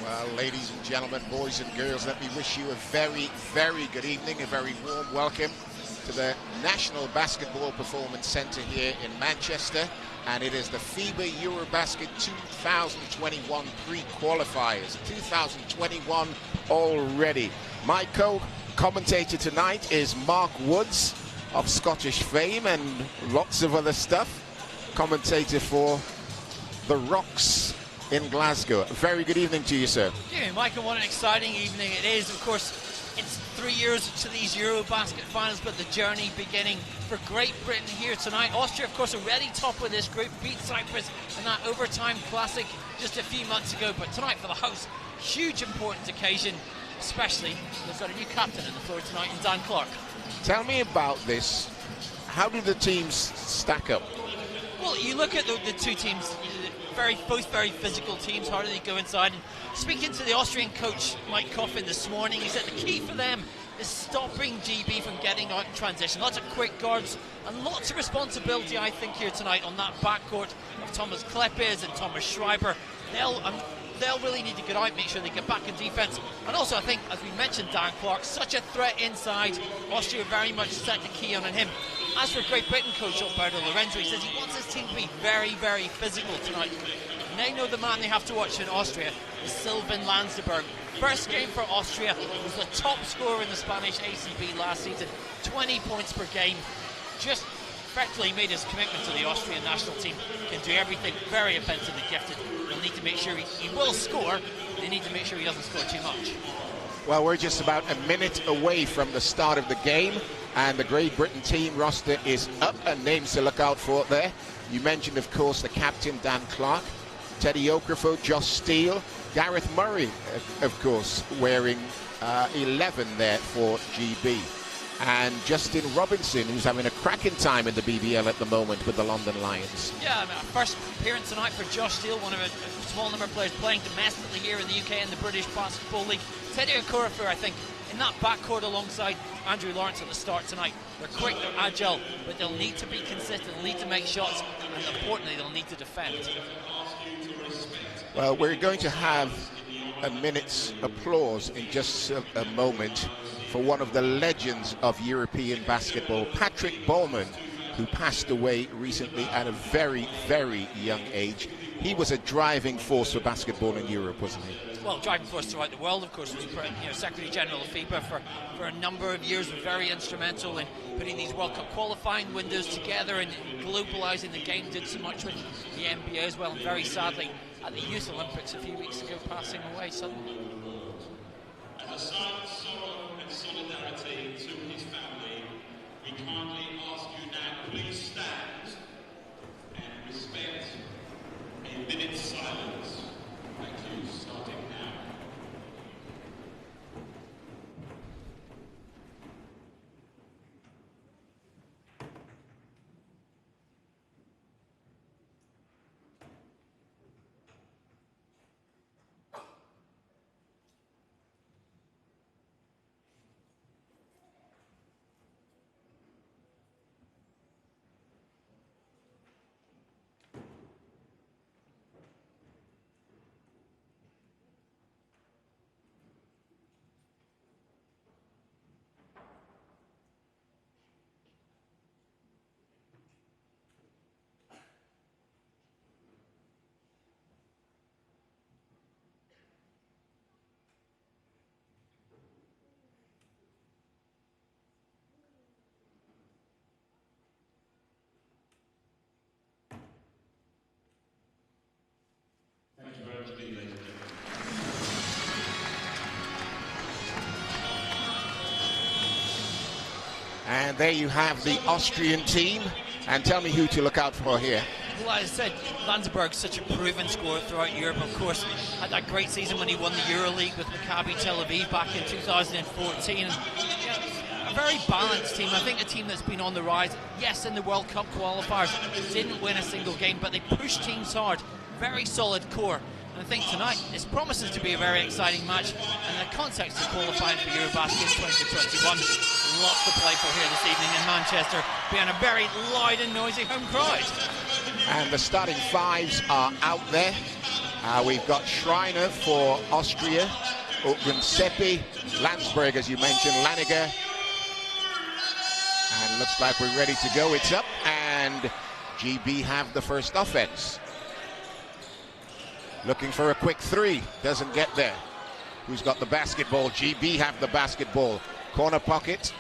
Well, ladies and gentlemen, boys and girls, let me wish you a very, very good evening, a very warm welcome to the National Basketball Performance Centre here in Manchester. And it is the FIBA EuroBasket 2021 Pre-Qualifiers. 2021 already. My co-commentator tonight is Mark Woods of Scottish fame and lots of other stuff. Commentator for the Rocks in Glasgow. A very good evening to you, sir. Yeah, Michael, what an exciting evening it is. Of course, it's 3 years to these EuroBasket finals, but the journey beginning for Great Britain here tonight. Austria, of course, already top of this group, beat Cyprus in that overtime classic just a few months ago. But tonight for the hosts, huge important occasion, especially they've got a new captain on the floor tonight in Dan Clark. Tell me about this. How do the teams stack up? Well, you look at the two teams both very physical teams. How do they go inside? And speaking to the Austrian coach Mike Coffin this morning, he said the key for them is stopping GB from getting out in transition. Lots of quick guards and lots of responsibility, I think, here tonight on that backcourt of Thomas Klepes and Thomas Schreiber. They'll really need to get out, make sure they get back in defence. And also, I think, as we mentioned, Dan Clark, such a threat inside. Austria very much set the key on him. As for Great Britain coach Alberto Lorenzo, he says he wants his team to be very, very physical tonight. And they know the man they have to watch in Austria is Sylvain Landsberg. First game for Austria, was the top scorer in the Spanish ACB last season, 20 points per game. Just effectively made his commitment to the Austrian national team. Can do everything, very offensively gifted. They'll need to make sure he will score. They need to make sure he doesn't score too much. Well, we're just about a minute away from the start of the game, and the Great Britain team roster is up, and names to look out for there. You mentioned, of course, the captain, Dan Clark, Teddy Okafor, Josh Steele, Gareth Murray, of course, wearing 11 there for GB. And Justin Robinson, who's having a cracking time in the BBL at the moment with the London Lions. Yeah, first appearance tonight for Josh Steele, one of a small number of players playing domestically here in the UK in the British Basketball League. Teddy Okafor, I think, in that backcourt alongside Andrew Lawrence at the start tonight. They're quick, they're agile, but they'll need to be consistent, they'll need to make shots, and importantly, they'll need to defend. Well, we're going to have a minute's applause in just a moment for one of the legends of European basketball, Patrick Ballman, who passed away recently at a very, very young age. He was a driving force for basketball in Europe, wasn't he? Well, driving force throughout the world, of course, was Secretary General of FIBA for a number of years, was very instrumental in putting these World Cup qualifying windows together and globalising the game, did so much with the NBA as well, and very sadly at the Youth Olympics a few weeks ago, passing away suddenly. As a sign of sorrow and solidarity to his family, we kindly ask you now, please stand and respect a minute's silence. Thank you, starting now. And there you have the Austrian team. And tell me who to look out for here. Well, as I said, Landsberg's such a proven scorer throughout Europe. Of course, had that great season when he won the EuroLeague with Maccabi Tel Aviv back in 2014. And, a very balanced team. I think a team that's been on the rise. Yes, in the World Cup qualifiers, didn't win a single game, but they pushed teams hard. Very solid core. And I think tonight, this promises to be a very exciting match. And the context of qualifying for EuroBasket 2021, lots to play for here this evening in Manchester, being a very loud and noisy home crowd. And the starting fives are out there. We've got Schreiner for Austria, Seppi, Landsberg, as you mentioned, Laniger. And looks like we're ready to go. It's up, and GB have the first offense. Looking for a quick three, doesn't get there. Who's got the basketball? GB have the basketball. Corner pocket,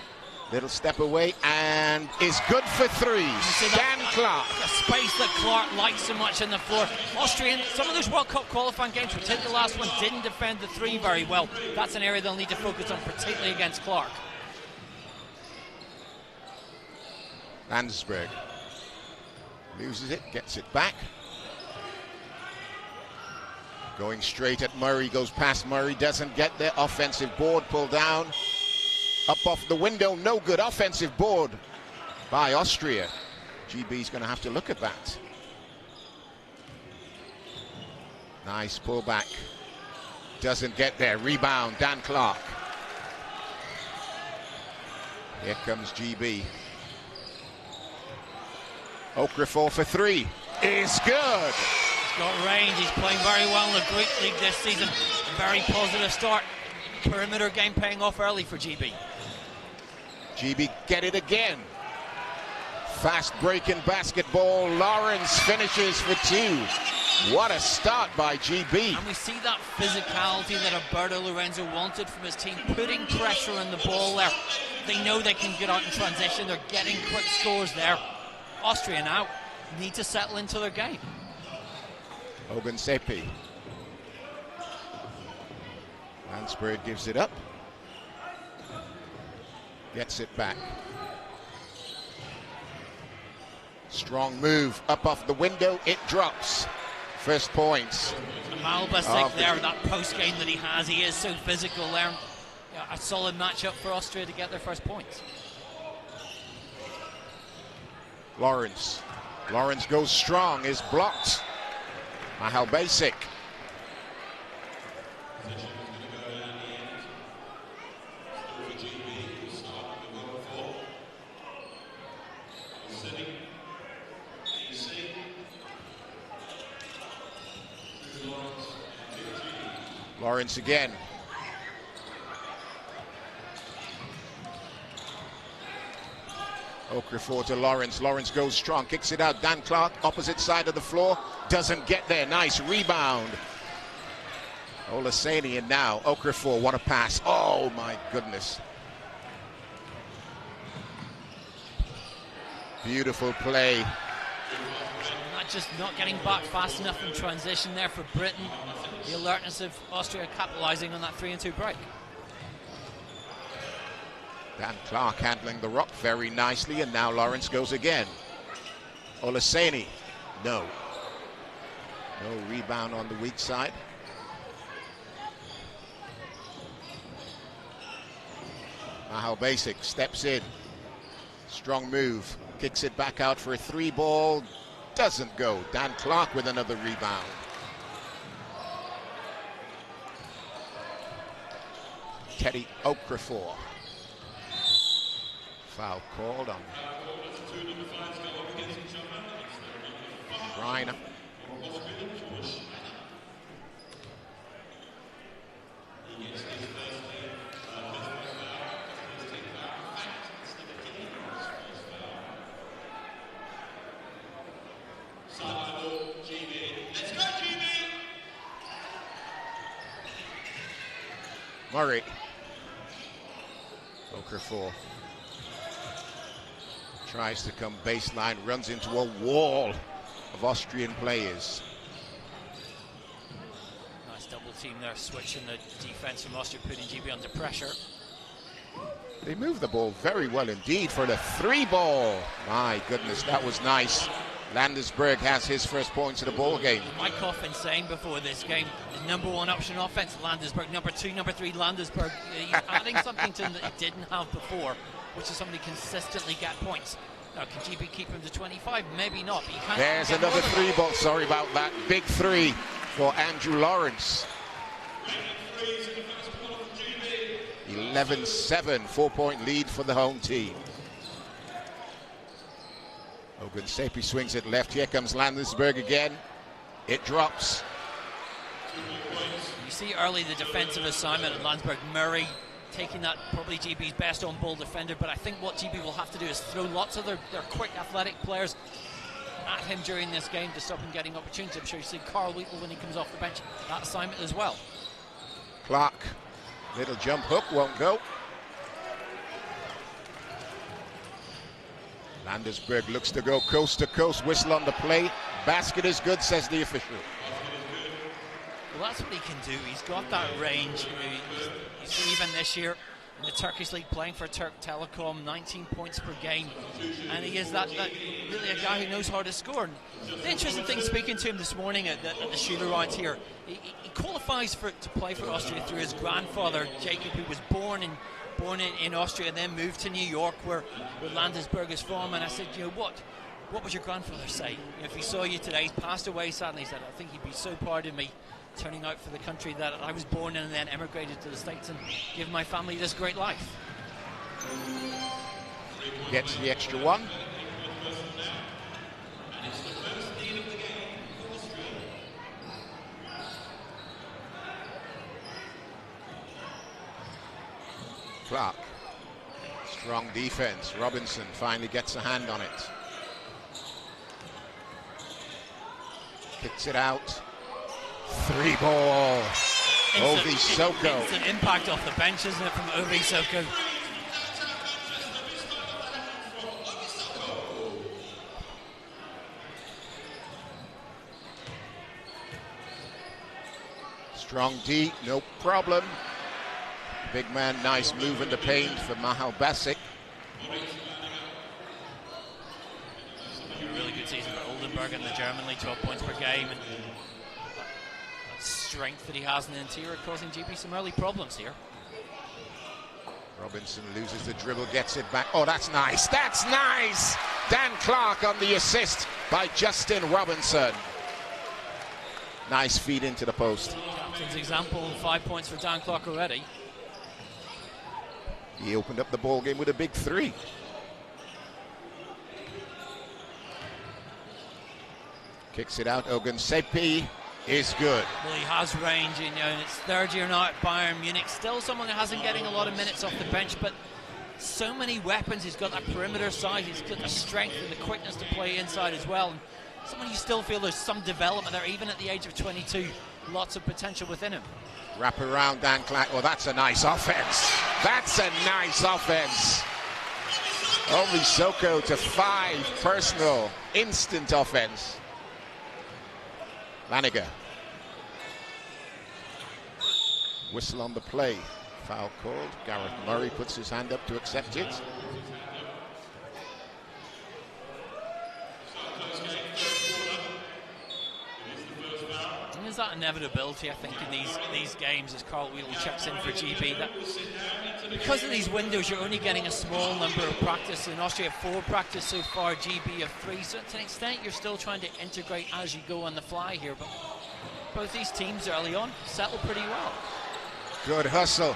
little step away, and is good for three. Dan Clark. The space that Clark likes so much on the floor. Austrian, some of those World Cup qualifying games, particularly the last one, didn't defend the three very well. That's an area they'll need to focus on, particularly against Clark. Landsberg loses it, gets it back. Going straight at Murray, goes past Murray, doesn't get there. Offensive board pulled down. Up off the window, no good. Offensive board by Austria. GB's going to have to look at that. Nice pullback. Doesn't get there. Rebound, Dan Clark. Here comes GB. Okafor for three. Is good. He's got range. He's playing very well in the Greek League this season. Very positive start. Perimeter game paying off early for GB. GB get it again. Fast breaking basketball. Lawrence finishes for two. What a start by GB. And we see that physicality that Alberto Lorenzo wanted from his team, putting pressure on the ball there. They know they can get out in transition. They're getting quick scores there. Austria now need to settle into their game. Ogunsepi. Landsberg gives it up. Gets it back. Strong move up off the window. It drops. First points. Malbasic there, that post game that he has. He is so physical there. Yeah, a solid matchup for Austria to get their first points. Lawrence. Lawrence goes strong, is blocked. Mahal Basic. Lawrence again. Okafor to Lawrence. Lawrence goes strong, kicks it out. Dan Clark, opposite side of the floor, doesn't get there. Nice rebound. Olaseni, and now Okafor, what a pass. Oh my goodness. Beautiful play. Just not getting back fast enough in transition there for Britain. The alertness of Austria capitalizing on that 3-2 break. Dan Clark handling the rock very nicely, and now Lawrence goes again. Olaseni, no. No rebound on the weak side. Mahal Basic steps in. Strong move. Kicks it back out for a three ball. Doesn't go. Dan Clark with another rebound. Teddy Okafor. Foul called on Reiner. Murray. Okafor tries to come baseline, runs into a wall of Austrian players. Nice double team there, switching the defense from Austria, putting GB under pressure. They move the ball very well indeed for the three ball. My goodness, that was nice. Landesberg has his first points of the ball game. Mike Coffin saying before this game, his number one option offense, Landesberg. Number two, number three, Landesberg. He's adding something to him that he didn't have before, which is somebody consistently get points. Now, can GB keep him to 25? Maybe not. But he can't. There's another three ball. Sorry about that. Big three for Andrew Lawrence. 11-7, 4-point lead for the home team. Ogunsepi swings it left. Here comes Landesberg again. It drops. You see early the defensive assignment at Landsberg. Murray taking that, probably GB's best on-ball defender, but I think what GB will have to do is throw lots of their quick athletic players at him during this game to stop him getting opportunities. I'm sure you see Carl Wheatle when he comes off the bench, that assignment as well. Clark, little jump hook, won't go. Landesberg looks to go coast to coast, whistle on the play. Basket is good, says the official. Well, that's what he can do. He's got that range. You see, even this year in the Turkish league, playing for Turk Telekom, 19 points per game, and he is that really a guy who knows how to score. And the interesting thing, speaking to him this morning at the shoot-around here, he qualifies to play for Austria through his grandfather Jacob, who was born in Austria and then moved to New York, where Landesberg is from. And I said, you know what? what would your grandfather say? You know, if he saw you today, he's passed away sadly, he said, I think he'd be so proud of me turning out for the country that I was born in and then emigrated to the States and give my family this great life. Gets the extra one. Clark. Strong defense. Robinson finally gets a hand on it. Kicks it out. 3-ball. Ovi Soko. Instant impact off the bench, isn't it, from Ovi Soko? Strong D, no problem. Big man, nice move in the paint for Mahal Basic. A really good season for Oldenburg in the German League, 12 points per game. And that strength that he has in the interior causing GB some early problems here. Robinson loses the dribble, gets it back. Oh, that's nice. That's nice! Dan Clark on the assist by Justin Robinson. Nice feed into the post. Captain's example, 5 points for Dan Clark already. He opened up the ball game with a big 3. Kicks it out. Ogunsepe is good. Well, he has range, you know, and it's third year now at Bayern Munich. Still someone that hasn't getting a lot of minutes off the bench, but so many weapons. He's got that perimeter size. He's got the strength and the quickness to play inside as well. And someone you still feel there's some development there, even at the age of 22. Lots of potential within him. Wrap around Dan Clark. Oh, that's a nice offense. That's a nice offense. Ovi Soko to 5 personal. Instant offense. Laniger. Whistle on the play. Foul called. Gareth Murray puts his hand up to accept it. There's that inevitability, I think, in these games as Carl Wheeler checks in for GB. That because of these windows, you're only getting a small number of practice. In Austria, 4 practice so far, GB of 3. So to an extent, you're still trying to integrate as you go on the fly here. But both these teams early on settle pretty well. Good hustle.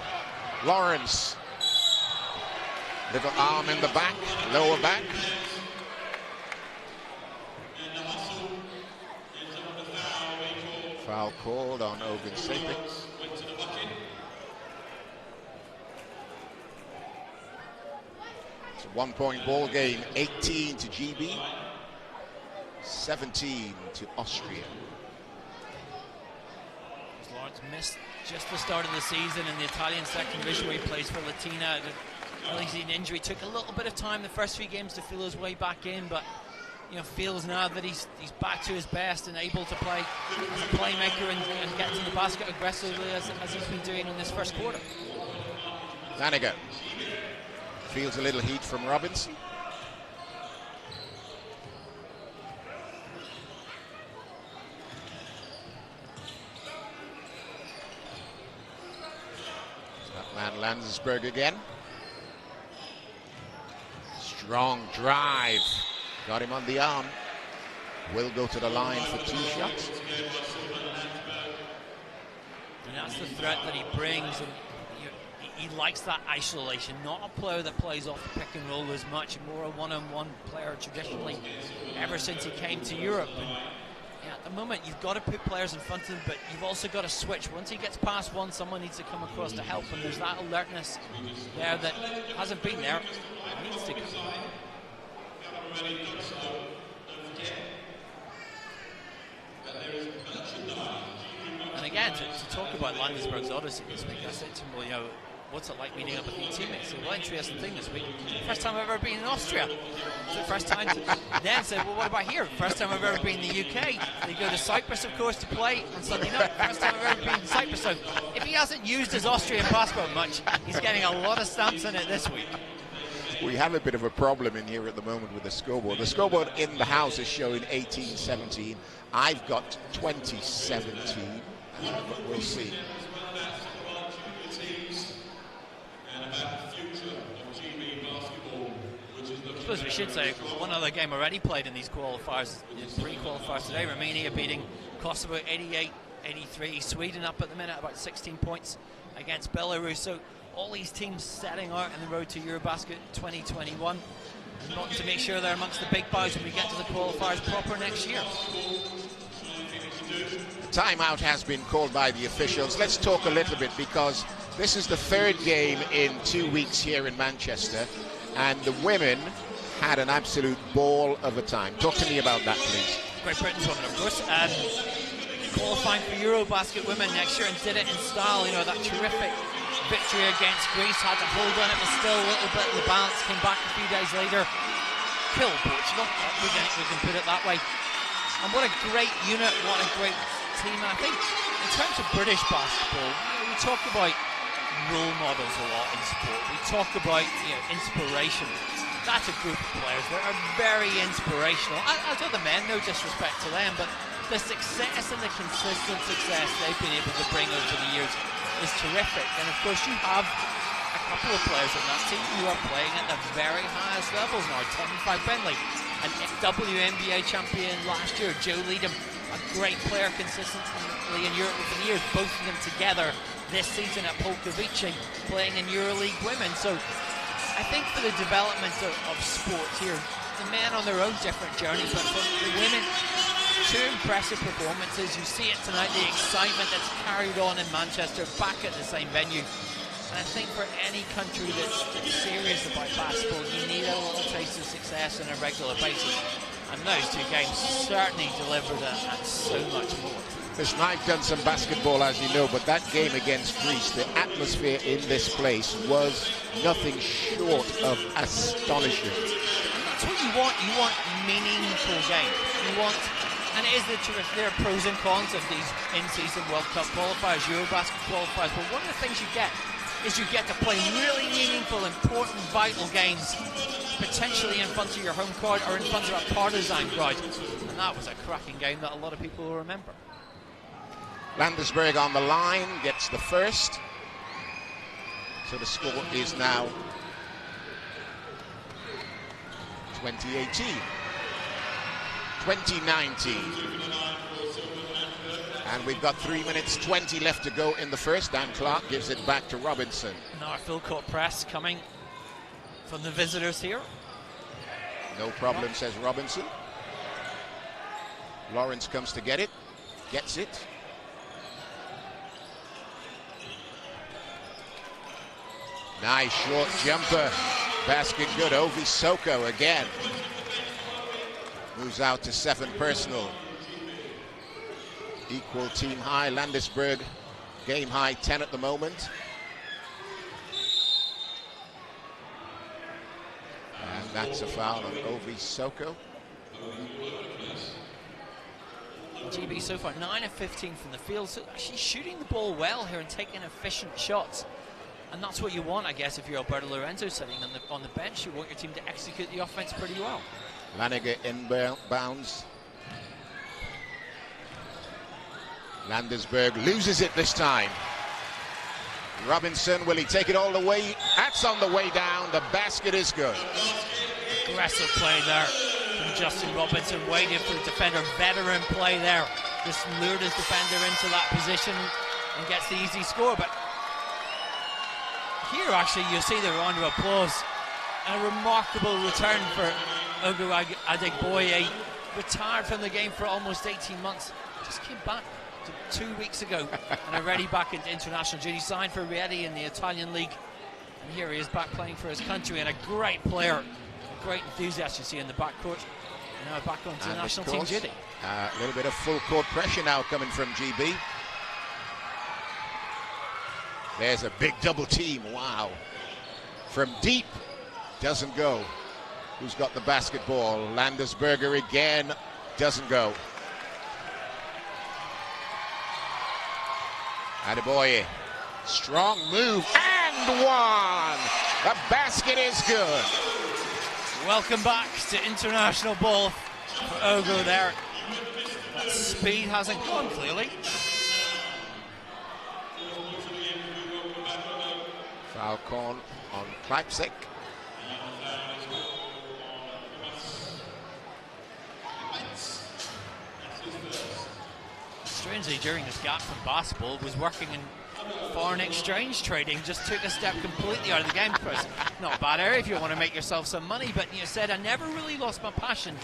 Lawrence. Little arm in the back, lower back. Foul called on Ogunsepe. It's a 1-point ball game, 18 to GB, 17 to Austria. Lawrence missed just the start of the season in the Italian second division where he plays for Latina. Early season injury, took a little bit of time the first 3 games to feel his way back in, but you know, feels now that he's back to his best and able to play as a playmaker and get to the basket aggressively as he's been doing in this first quarter. Laniger feels a little heat from Robinson. That man Landsberg again. Strong drive. Got him on the arm. Will go to the line for 2 shots. And that's the threat that he brings. And he likes that isolation. Not a player that plays off the pick and roll as much. More a one-on-one player traditionally ever since he came to Europe. And yeah, at the moment, you've got to put players in front of him, but you've also got to switch. Once he gets past one, someone needs to come across to help. And there's that alertness there that hasn't been there. It needs to come. And again, to talk about Landesberg's odyssey this week, I said to him, well, you know, what's it like meeting up with new teammates? He said, well, interesting thing this week, first time I've ever been in Austria. It's the first time. Then said, well, what about here? First time I've ever been in the UK. They go to Cyprus, of course, to play on Sunday night. First time I've ever been in Cyprus. So if he hasn't used his Austrian passport much, he's getting a lot of stamps in it this week. We have a bit of a problem in here at the moment with the scoreboard. The scoreboard in the house is showing 18-17. I've got 20-17, but we'll see. I suppose suppose we should say one other game already played in these qualifiers, pre-qualifiers today. Romania beating Kosovo 88-83. Sweden up at the minute about 16 points against Belarus. So all these teams setting out on the road to EuroBasket 2021, and wanting to make sure they're amongst the big boys when we get to the qualifiers proper next year. Timeout has been called by the officials. Let's talk a little bit, because this is the third game in 2 weeks here in Manchester, and the women had an absolute ball of a time. Talk to me about that, please. Great Britain's women, of course, qualifying for EuroBasket women next year, and did it in style. You know, that terrific victory against Greece, had to hold on, it was still a little bit of the balance, came back a few days later, killed Portugal, we can put it that way. And what a great unit, what a great team. And I think in terms of British basketball, we talk about role models a lot in sport. We talk about, you know, inspiration. That's a group of players that are very inspirational. As are the men, no disrespect to them, but the success and the consistent success they've been able to bring over the years is terrific. And of course you have a couple of players in that team who are playing at the very highest levels now. Temi Bentley, an WNBA champion last year. Joe Leadham, a great player consistently in Europe for years. Both of them together this season at Polkovice, playing in EuroLeague Women. So I think for the development of sport here, the men on their own different journeys, but for the women, two impressive performances. You see it tonight, the excitement that's carried on in Manchester, back at the same venue. And I think for any country that's serious about basketball, you need a little taste of success on a regular basis. And those two games certainly delivered that, and so much more. Listen, I've done some basketball, as you know, but that game against Greece, the atmosphere in this place was nothing short of astonishing. And that's what you want. You want meaningful games. You want, and it is the truth, there are pros and cons of these in-season World Cup qualifiers, EuroBasket qualifiers, but one of the things you get is you get to play really meaningful, important, vital games, potentially in front of your home crowd or in front of a partisan crowd. And that was a cracking game that a lot of people will remember. Landesberg on the line, gets the first. So the score is now 2018. 2019. And we've got 3 minutes 20 left to go in the first. Dan Clark gives it back to Robinson. Now a full court press coming from the visitors here. No problem, says Robinson. Lawrence comes to get it, gets it. Nice short jumper, basket good. Ovi Soko again. Moves out to 7 personal. Equal team high. Landesberg game high 10 at the moment. And that's a foul on Ovi Soko. GB so far 9 of 15 from the field, so actually shooting the ball well here and taking efficient shots. And that's what you want, I guess, if you're Alberto Lorenzo sitting on the bench. You want your team to execute the offense pretty well. Laniger inbounds. Landesberg loses it this time. Robinson, will he take it all the way? That's on the way down. The basket is good. Aggressive play there from Justin Robinson, waiting for the defender. Veteran play there. Just lured his defender into that position and gets the easy score. But here, actually, you'll see the round of applause. And a remarkable return for Ogo Adegboye. Retired from the game for almost 18 months. Just came back 2 weeks ago and already back into international duty. Signed for Rieti in the Italian league. And here he is back playing for his country, and a great player. A great enthusiast you see in the backcourt. Now back onto national team duty. A little bit of full court pressure now coming from GB. There's a big double team, wow. From deep, doesn't go. Who's got the basketball? Landesberger again, doesn't go. Adeboye, strong move, and one! The basket is good. Welcome back to international ball for Ogo there. That speed hasn't gone, clearly. Foul call on Kleipzig. strangely, during this gap from basketball, was working in foreign exchange trading. Just took a step completely out of the game for us. Not a bad area if you want to make yourself some money, but you said I never really lost my passion.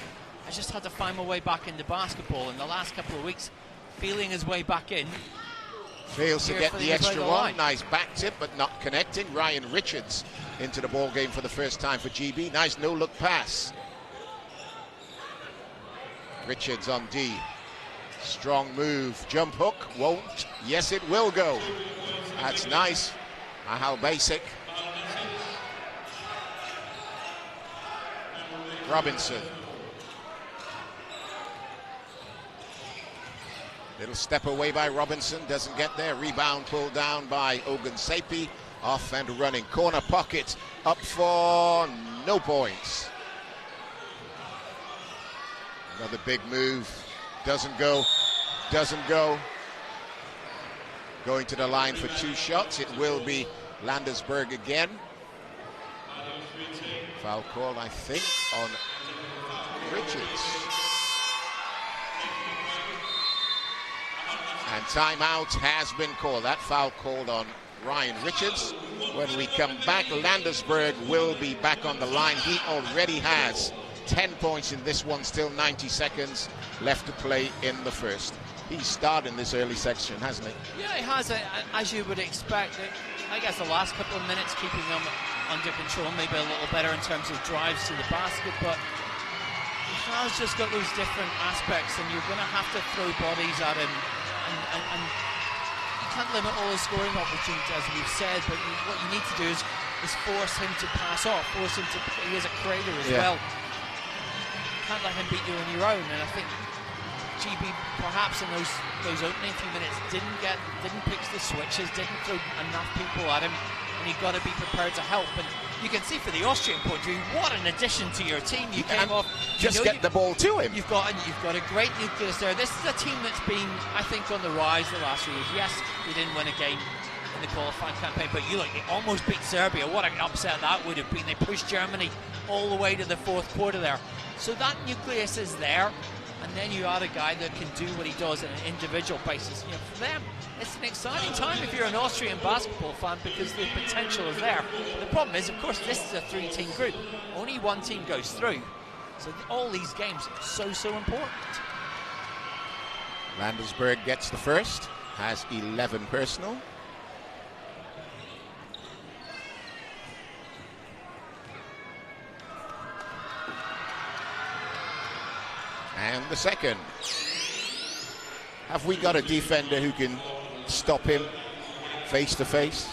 I just had to find my way back into basketball. In the last couple of weeks, feeling his way back in. Fails to get the extra one. Nice back tip, but not connecting. Ryan Richards into the ball game for the first time for GB. Nice no-look pass. Richards on D. Strong move. Jump hook. Won't. Yes, it will go. That's nice. How basic. Robinson. Little step away by Robinson, doesn't get there. Rebound pulled down by Ogunsepi. Off and running. Corner pocket. Up for no points. Another big move. Doesn't go. Doesn't go. Going to the line for 2 shots. It will be Landesberg again. Foul call, I think, on Richards. And timeout has been called. That foul called on Ryan Richards. When we come back, Landesberg will be back on the line. He already has 10 points in this one, still 90 seconds left to play in the first. He's started in this early section, hasn't he? Yeah, he has, as you would expect. I guess the last couple of minutes keeping them under control, maybe a little better in terms of drives to the basket, but has just got those different aspects, and you're going to have to throw bodies at him, and you can't limit all his scoring opportunities, as we've said, but what you need to do is force him to pass off, force him to, he is a creator as well. You can't let him beat you on your own, and I think GB perhaps in those opening few minutes didn't pick the switches, didn't throw enough people at him, and you've got to be prepared to help. And you can see for the Austrian point of view, what an addition to your team. You came off, just get the ball to him. You've got a great nucleus there. This is a team that's been, I think, on the rise the last few years. Yes, they didn't win a game in the qualifying campaign, but they almost beat Serbia. What an upset that would have been. They pushed Germany all the way to the 4th quarter there. So that nucleus is there. And then you add a guy that can do what he does on an individual basis. For them, it's an exciting time if you're an Austrian basketball fan, because the potential is there. The problem is, of course, this is a 3-team group. Only one team goes through. So all these games are so important. Landesberg gets the first, has 11 personal. And the second. Have we got a defender who can stop him face to face?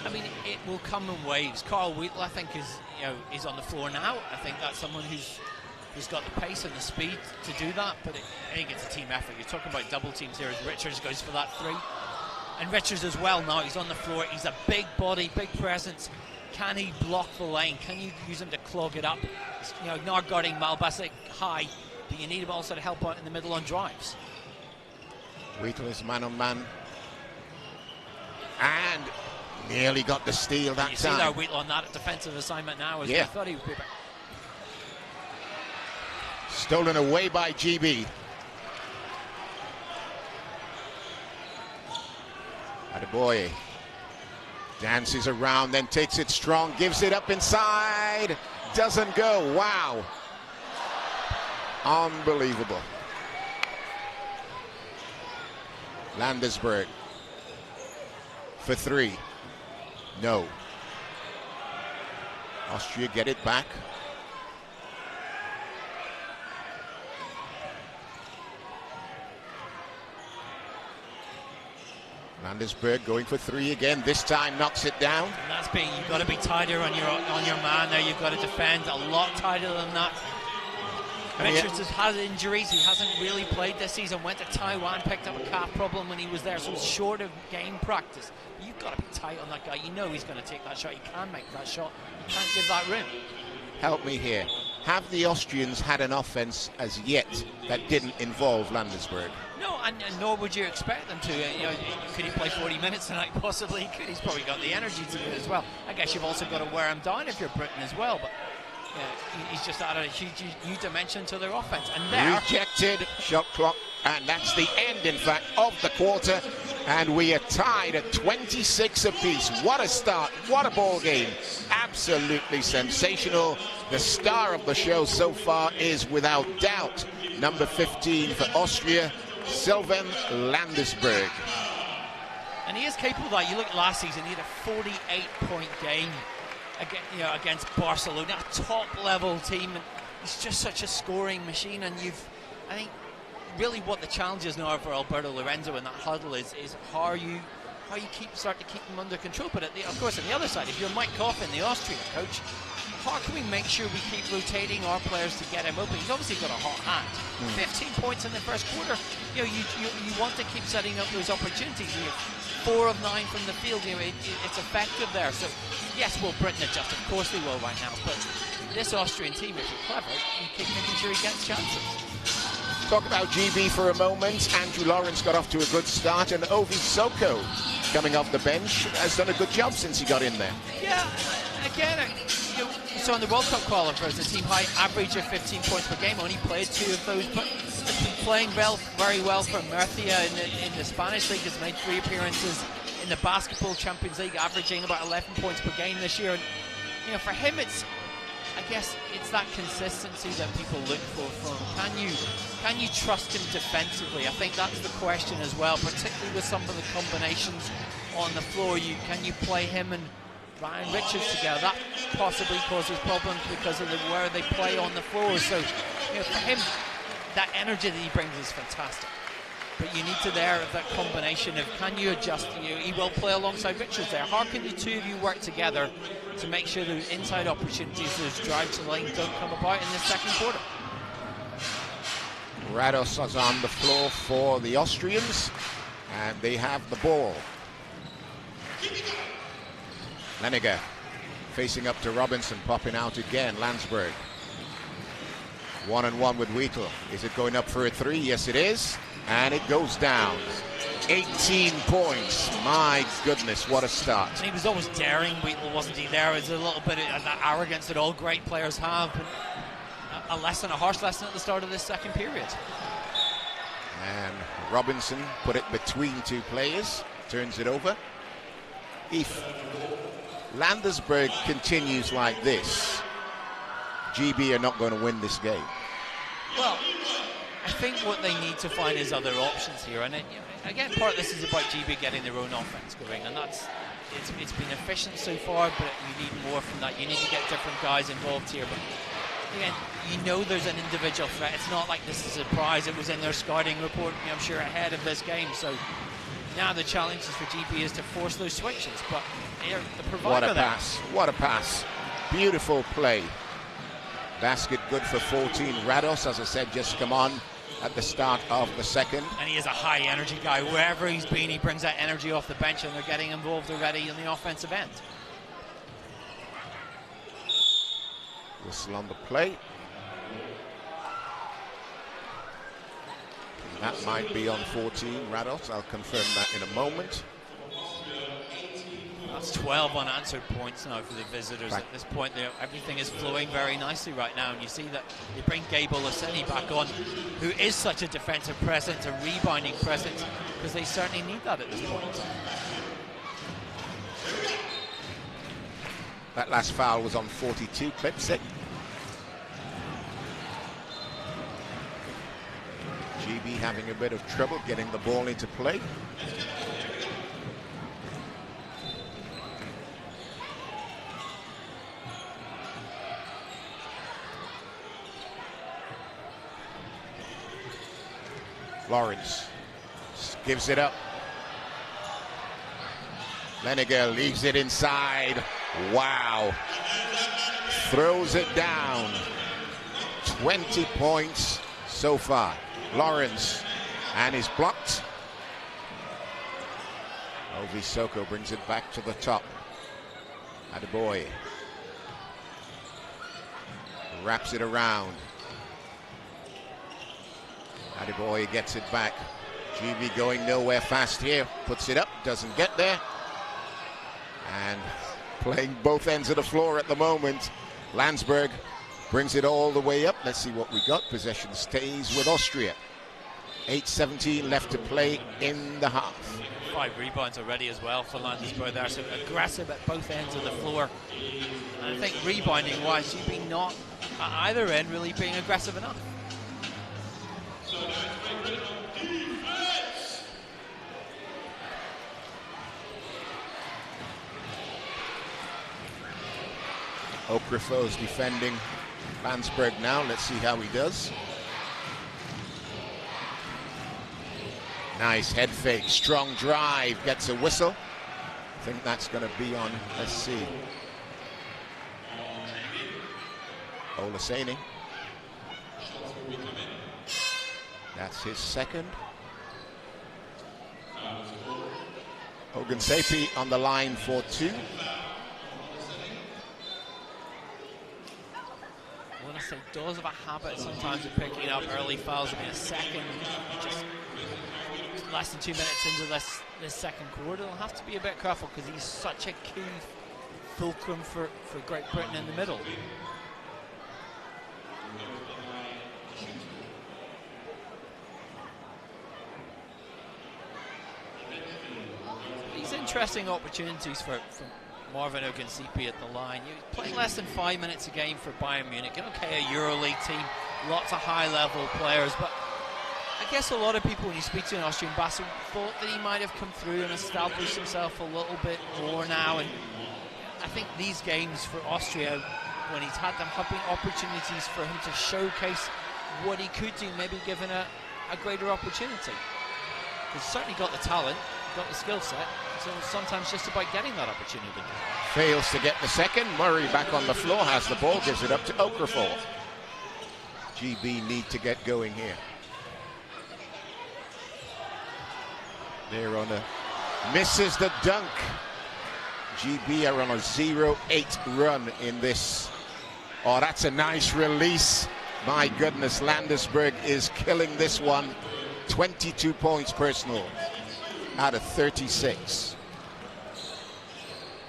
I mean, it will come in waves. Carl Wheatle, I think, is on the floor now. I think that's someone who's got the pace and the speed to do that, but I think it's a team effort. You're talking about double teams here as Richards goes for that 3. And Richards as well now, he's on the floor. He's a big body, big presence. Can he block the lane? Can you use him to clog it up? Not guarding Malbasic high, but you need him also to help out in the middle on drives. Wheatle is man-on-man. And nearly got the steal that time. You see that Wheatle on that defensive assignment now. I thought he would be back. Stolen away by GB. Adebayo dances around, then takes it strong, gives it up inside. Doesn't go. Wow. Unbelievable. Landesberg for 3. No. Austria get it back. Landesberg going for 3 again. This time knocks it down. And that's being, you've got to be tighter on your man there. You've got to defend a lot tighter than that. Richards has had injuries. He hasn't really played this season. Went to Taiwan, picked up a calf problem when he was there, so it's short of game practice. But you've got to be tight on that guy. You know he's going to take that shot. He can make that shot. You can't give that room. Help me here. Have the Austrians had an offense as yet that didn't involve Landesberg? No, and nor would you expect them to. Could he play 40 minutes tonight? Possibly he could. He's probably got the energy to do it as well. I guess you've also got to wear him down if you're Britain as well. But he's just added a huge new dimension to their offense. And there, rejected. Shot clock And that's the end, in fact, of the quarter. And we are tied at 26 apiece. What a start. What a ball game. Absolutely sensational. The star of the show so far is, without doubt, number 15 for Austria, Sylvain Landesberg. And he is capable of that. You look at last season, he had a 48-point game against Barcelona, a top-level team. And he's just such a scoring machine. And I think, really what the challenge is now for Alberto Lorenzo in that huddle is how you start to keep them under control. But of course, on the other side, if you're Mike Coffin, the Austrian coach, how can we make sure we keep rotating our players to get him open? He's obviously got a hot hand. 15 points in the first quarter. You want to keep setting up those opportunities. 4 of 9 from the field. It's effective there. So yes, will Britain adjust? Of course they will right now. But this Austrian team, if you're clever, you keep making sure he gets chances. Talk about GB for a moment. Andrew Lawrence got off to a good start, and Ovi Soko, coming off the bench, has done a good job since he got in there. Yeah, again, so in the World Cup qualifiers, the team high average of 15 points per game, only played 2 of those, but has been playing very well for Murcia in the Spanish league. Has made 3 appearances in the Basketball Champions League, averaging about 11 points per game this year. And for him, I guess it's that consistency that people look for from him. Can you trust him defensively? I think that's the question as well, particularly with some of the combinations on the floor. Can you play him and Ryan Richards together? That possibly causes problems because of where they play on the floor. So for him, that energy that he brings is fantastic. But you need to that combination of, can you adjust? He will play alongside Richards there. How can the two of you work together to make sure those inside opportunities, those drives to the lane don't come about in this second quarter? Rados is on the floor for the Austrians, and they have the ball. Leniger facing up to Robinson, popping out again. Landsberg. 1-on-1 with Wheatle. Is it going up for a 3? Yes, it is. And it goes down. 18 points. My goodness, what a start. And he was always daring, Wheatle, wasn't he? There was a little bit of that arrogance that all great players have. But a harsh lesson at the start of this second period. And Robinson put it between 2 players. Turns it over. If Landesberg continues like this, GB are not going to win this game. Well, I think what they need to find is other options here, and again, part of this is about GB getting their own offense going, and it's been efficient so far, but you need more from that. You need to get different guys involved here, but again, there's an individual threat. It's not like this is a surprise. It was in their scouting report, I'm sure, ahead of this game. So now the challenge for GB is to force those switches, but they're the provider. What a pass! What a pass! Beautiful play. Basket good for 14. Rados, as I said, just come on at the start of the second. And he is a high energy guy. Wherever he's been, he brings that energy off the bench, and they're getting involved already in the offensive end. Whistle on the play. That might be on 14, Rados. I'll confirm that in a moment. That's 12 unanswered points now for the visitors. At this point, everything is flowing very nicely right now, and you see that they bring Gabe Olaseni back on, who is such a defensive presence, a rebounding presence, because they certainly need that at this point. That last foul was on 42, clips it. GB having a bit of trouble getting the ball into play. Lawrence gives it up. Leniger leaves it inside. Wow. Throws it down. 20 points so far. Lawrence, and is blocked. Ovi Soko brings it back to the top. Adebayo wraps it around. Adebayo gets it back. GB going nowhere fast here. Puts it up, doesn't get there. And playing both ends of the floor at the moment. Landsberg brings it all the way up. Let's see what we got. Possession stays with Austria. 8:17 left to play in the half. 5 rebounds already as well for Landesberg there, so aggressive at both ends of the floor. And I think rebounding wise, GB not at either end really being aggressive enough. Okafor's defending Landsberg now. Let's see how he does. Nice head fake, strong drive, gets a whistle. I think that's going to be on, let's see, Olaseni. That's his second. Ogunsepi on the line for 2. Ogunsepi does have a habit sometimes of picking up early fouls. I mean, a second, just less than 2 minutes into this second quarter. They'll have to be a bit careful because he's such a key fulcrum for Great Britain in the middle. These interesting opportunities for Marvin Ogunsepi at the line. You're playing less than 5 minutes a game for Bayern Munich. Okay, a EuroLeague team, lots of high-level players, but I guess a lot of people, when you speak to an Austrian ambassador, thought that he might have come through and established himself a little bit more now. And I think these games for Austria, when he's had them, have been opportunities for him to showcase what he could do, maybe given a greater opportunity. He's certainly got the talent, got the skill set, so sometimes just about getting that opportunity. Fails to get the second. Murray back on the floor, has the ball, gives it up to Okafor. GB need to get going here. They're on a, misses the dunk. GB are on a 0-8 run in this. Oh, that's a nice release. My goodness, Landesberg is killing this one. 22 points personal out of 36.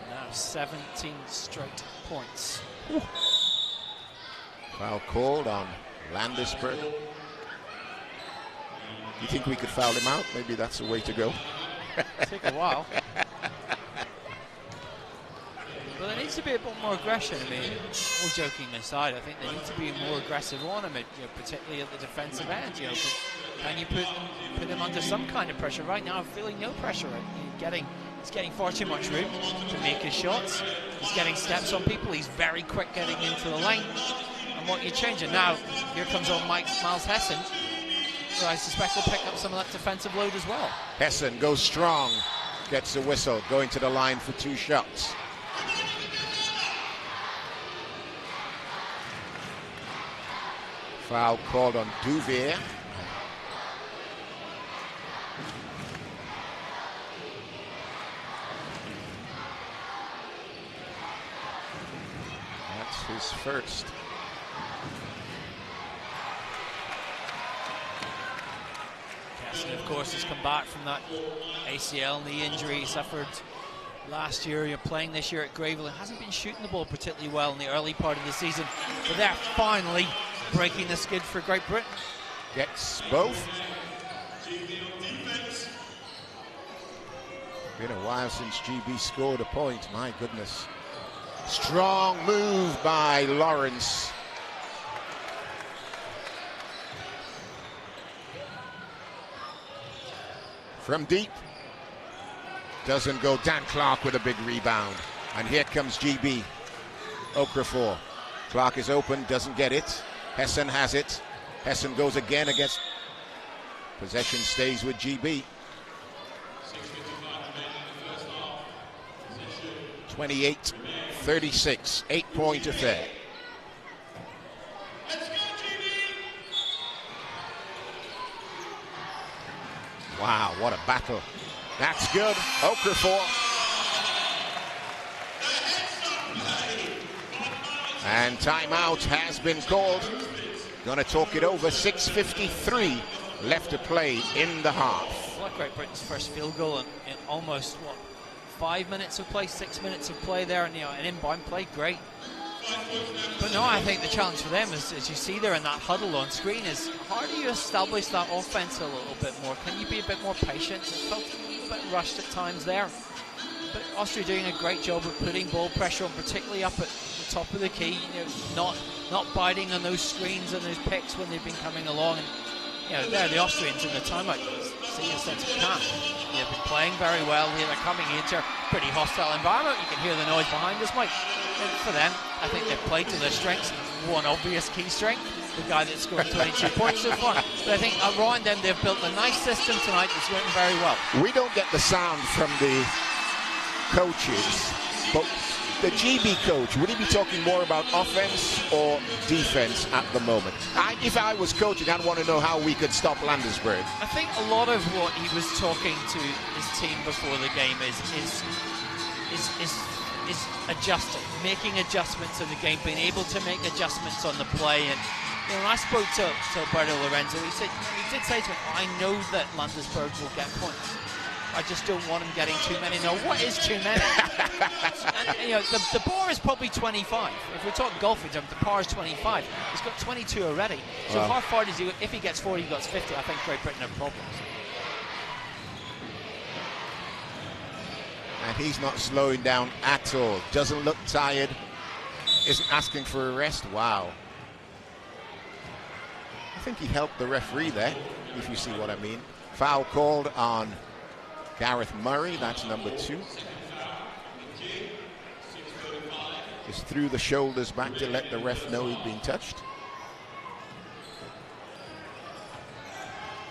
Now 17 straight points. Ooh. Foul called on Landesberg. You think we could foul him out? Maybe that's the way to go. Take a while. But there needs to be a bit more aggression. I mean, all joking aside, I think they need to be more aggressive on him, particularly at the defensive end. Can you put him under some kind of pressure? Right now, I'm feeling no pressure. He's getting far too much room to make his shots. He's getting steps on people. He's very quick getting into the lane. And what you're changing now, here comes on Miles Hessen, who I suspect will pick up some of that defensive load as well. Hessen goes strong, gets the whistle, going to the line for 2 shots. Foul called on Duvier. That's his first. Kesson, of course, has come back from that ACL knee injury he suffered last year. You're playing this year at Greville. Hasn't been shooting the ball particularly well in the early part of the season, but they're finally breaking the skid for Great Britain. Gets both. Been a while since GB scored a point, my goodness. Strong move by Lawrence. From deep. Doesn't go. Dan Clark with a big rebound. And here comes GB. Okafor. Clark is open, doesn't get it. Hessen has it. Hessen goes again against. Possession stays with GB. 28-36, 8-point affair. Wow, what a battle. That's good. Okafor. And timeout has been called. Gonna talk it over. 6:53 left to play in the half. Like Great Britain's first field goal in almost, 5 minutes of play, 6 minutes of play there, and an inbound play, great. But no, I think the challenge for them is, as you see there in that huddle on screen, is how do you establish that offense a little bit more? Can you be a bit more patient? It felt a little bit rushed at times there. But Austria doing a great job of putting ball pressure on, particularly up at the top of the key, not biting on those screens and those picks when they've been coming along. And there the Austrians in the timeout see a sense of calm. They've been playing very well here. They're coming into a pretty hostile environment. You can hear the noise behind us, Mike. And for them, I think they've played to their strengths. One obvious key strength, the guy that scored 22 points so far. But I think around them, they've built a nice system tonight that's working very well. We don't get the sound from the coaches, but the GB coach, would he be talking more about offense or defense at the moment? If I was coaching, I'd want to know how we could stop Landesberg. I think a lot of what he was talking to his team before the game is adjusting, making adjustments in the game, being able to make adjustments on the play. And when I spoke to Alberto Lorenzo, he did say to him, I know that Landesberg will get points. I just don't want him getting too many. Now, what is too many? And, the bar is probably 25. If we're talking golf, the par is 25. He's got 22 already. So how far does he? If he gets 40, he gets 50. I think Great Britain have problems. And he's not slowing down at all. Doesn't look tired. Isn't asking for a rest. Wow. I think he helped the referee there, if you see what I mean. Foul called on Gareth Murray, that's number 2. Just threw the shoulders back to let the ref know he'd been touched.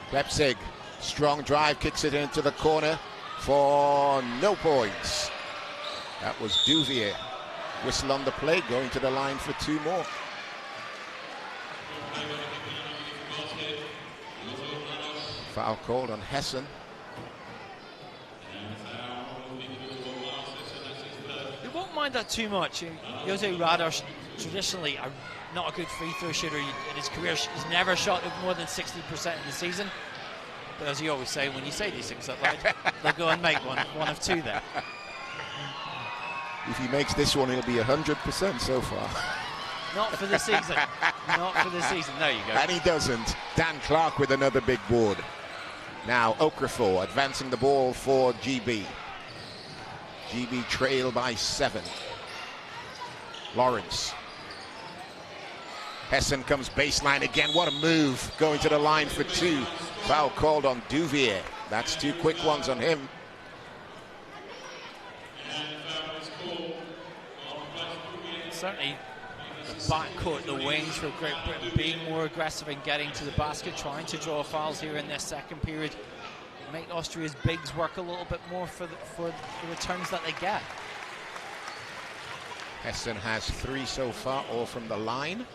Klepsig, strong drive, kicks it into the corner for no points. That was Duvier. Whistle on the play, going to the line for 2 more. Foul called on Hessen. Won't mind that too much. Jose Radosh, traditionally not a good free throw shooter in his career. He's never shot more than 60% in the season. But as you always say, when you say these things out loud, they'll go and make one of 2 there. If he makes this one, he'll be 100% so far. Not for the season. Not for the season. There you go. And he doesn't. Dan Clark with another big board. Now Okafor advancing the ball for GB. GB trail by 7. Lawrence. Hessen comes baseline again. What a move. Going to the line for 2. Foul called on Duvier. That's 2 quick ones on him. Certainly the backcourt, the wings for Great Britain being more aggressive in getting to the basket, trying to draw fouls here in this second period. Make Austria's bigs work a little bit more for the returns that they get. Hessen has 3 so far, all from the line.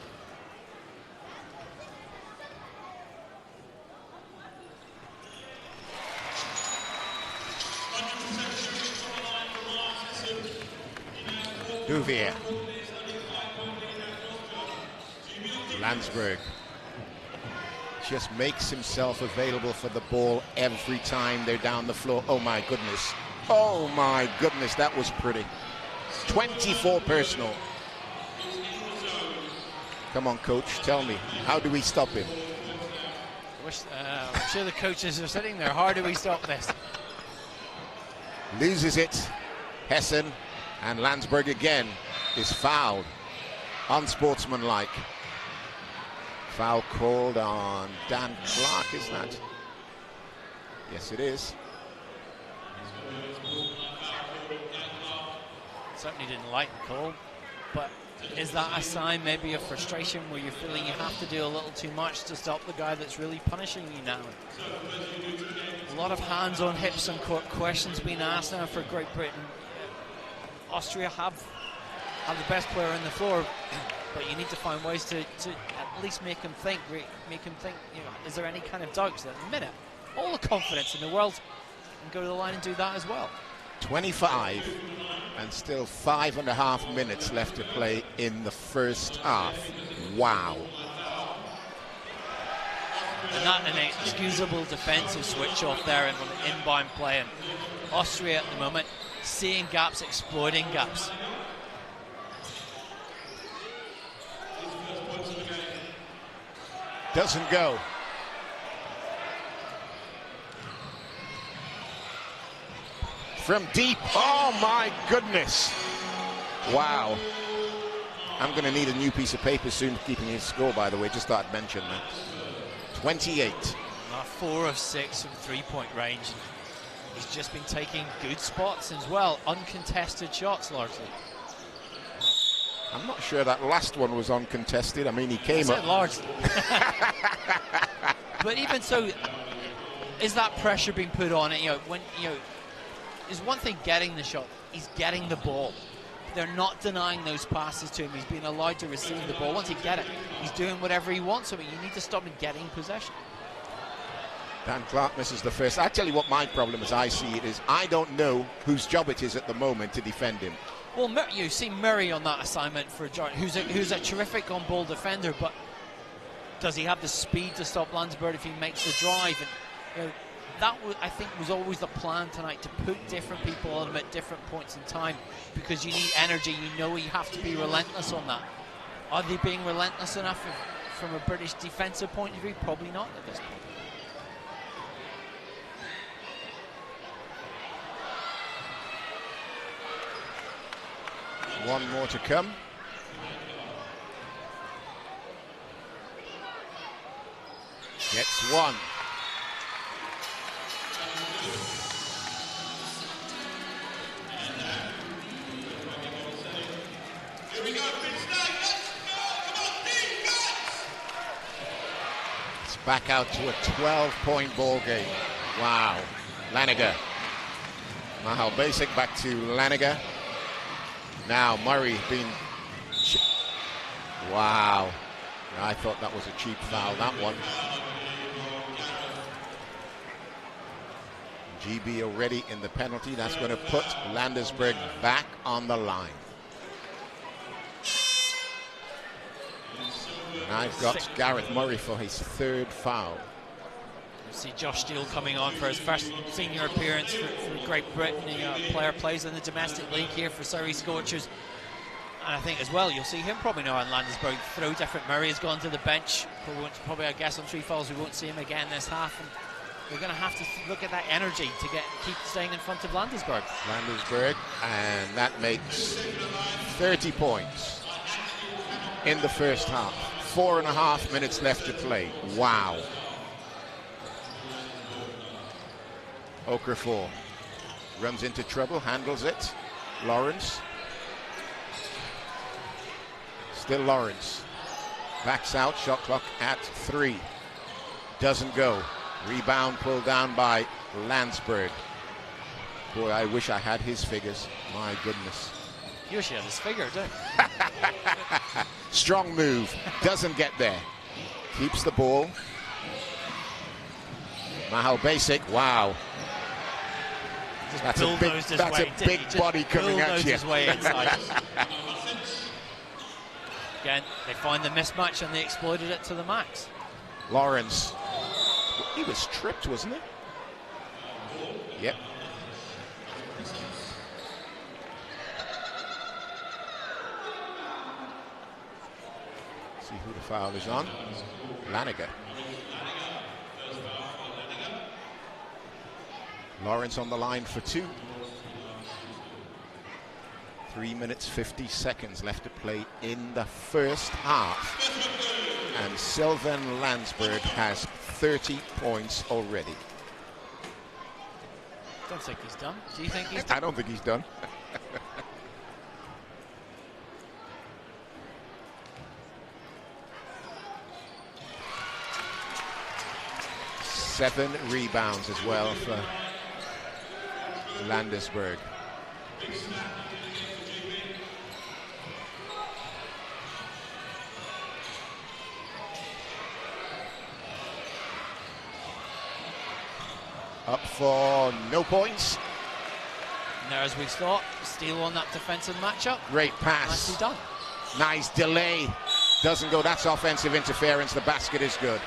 Duvier. Landsberg just makes himself available for the ball every time they're down the floor. Oh my goodness. Oh my goodness, that was pretty. 24 personal. Come on, coach, tell me, how do we stop him? I'm sure the coaches are sitting there. How do we stop this? Loses it. Hessen, and Landsberg again is fouled. Unsportsmanlike. Foul called on Dan Clark, is that? Yes, it is. Certainly didn't like the call, but is that a sign maybe of frustration where you're feeling you have to do a little too much to stop the guy that's really punishing you now? A lot of hands on hips and court questions being asked now for Great Britain. Austria have the best player on the floor, but you need to find ways to at least make him think, is there any kind of doubts at the minute? All the confidence in the world, and go to the line and do that as well. 25 and still 5.5 minutes left to play in the first half. Wow. And not an excusable defensive switch off there and an inbound play. And Austria at the moment seeing gaps, exploiting gaps. Doesn't go. From deep. Oh my goodness. Wow. I'm going to need a new piece of paper soon keeping his score, by the way. Just thought I'd mention that. 28. 4 of 6 from three-point range. He's just been taking good spots as well. Uncontested shots, largely. I'm not sure that last one was uncontested. I mean, he came up. Largely. But even so, is that pressure being put on it? There's one thing getting the shot. He's getting the ball. They're not denying those passes to him. He's being allowed to receive the ball. Once he get it, he's doing whatever he wants. I mean, you need to stop him getting possession. Dan Clark misses the first. I tell you what my problem as I see it is, I don't know whose job it is at the moment to defend him. Well, you see Murray on that assignment for Jordan, who's a terrific on-ball defender, but does he have the speed to stop Landsberg if he makes the drive? And that I think was always the plan tonight, to put different people on him at different points in time, because you need energy. You know you have to be relentless on that. Are they being relentless enough from a British defensive point of view? Probably not at this point. One more to come. Gets one. Here we go, let's go, come on, defense! It's back out to a 12-point ball game. Wow. Laniger. Mahal Basic back to Laniger. Now Murray being... Wow. I thought that was a cheap foul, that one. GB already in the penalty. That's going to put Landsberg back on the line. And I've got Gareth Murray for his third foul. See Josh Steele coming on for his first senior appearance for Great Britain. Player plays in the domestic league here for Surrey Scorchers. And I think as well, you'll see him probably now on Landsberg throw different. Murray has gone to the bench. Probably, I guess, on 3 fouls, we won't see him again this half. And we're going to have to look at that energy to keep staying in front of Landsberg. And that makes 30 points in the first half. 4.5 minutes left to play. Wow. Okafor runs into trouble, handles it. Lawrence. Still Lawrence. Backs out, shot clock at 3. Doesn't go. Rebound pulled down by Landsberg. Boy, I wish I had his figures. My goodness. You wish you had his figure, don't you? Strong move. Doesn't get there. Keeps the ball. Mahal Basic. Wow. That's a big body coming at you. His way inside. Again, they find the mismatch and they exploited it to the max. Lawrence. He was tripped, wasn't he? Yep. See who the foul is on. Laniger. Lawrence on the line for 2. 3 minutes 50 seconds left to play in the first half. And Sylvain Landsberg has 30 points already. Don't think he's done. Do you think he's done? I don't think he's done. 7 rebounds as well for Landsberg. Up for no points. And there, as we thought, Steele on that defensive matchup. Great pass. Nicely done. Nice delay. Doesn't go. That's offensive interference. The basket is good.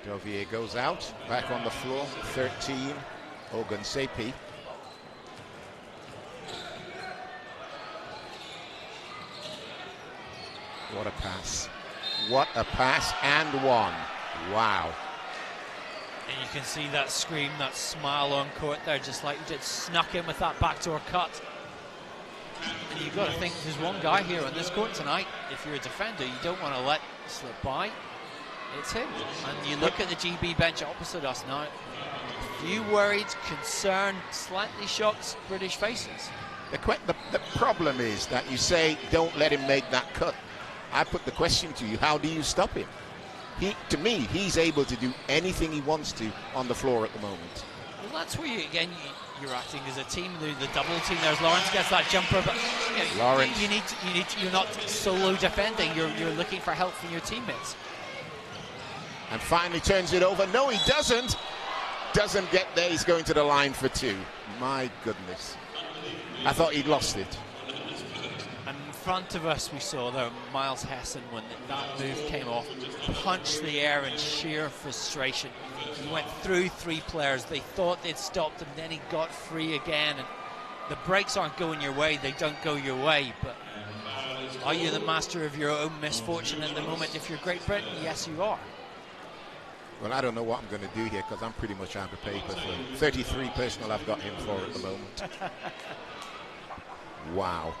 Dovier goes out, back on the floor, 13, Ogunsepi. What a pass. What a pass, and one. Wow. And you can see that scream, that smile on court there, just like you did, snuck in with that backdoor cut. And you've got to think there's one guy here on this court tonight, if you're a defender, you don't want to let slip by. It's him. And you look at the GB bench opposite us now. A few worried, concerned, slightly shocked British faces. The problem is that you say, don't let him make that cut. I put the question to you, how do you stop him? To me, he's able to do anything he wants to on the floor at the moment. Well, that's where you're acting as a team. The double team. There's Lawrence gets that jumper, but Lawrence, you're not solo defending. You're looking for help from your teammates. And finally turns it over. No, he doesn't. Doesn't get there. He's going to the line for two. My goodness. I thought he'd lost it. And in front of us, we saw there Miles Hessen, when that move came off, punched the air in sheer frustration. He went through three players. They thought they'd stopped him, then he got free again. And the breaks aren't going your way. They don't go your way. But are you the master of your own misfortune at the moment? If you're Great Britain, yes, you are. Well, I don't know what I'm going to do here because I'm pretty much out of paper. For 33 personal I've got him for at the moment. Wow.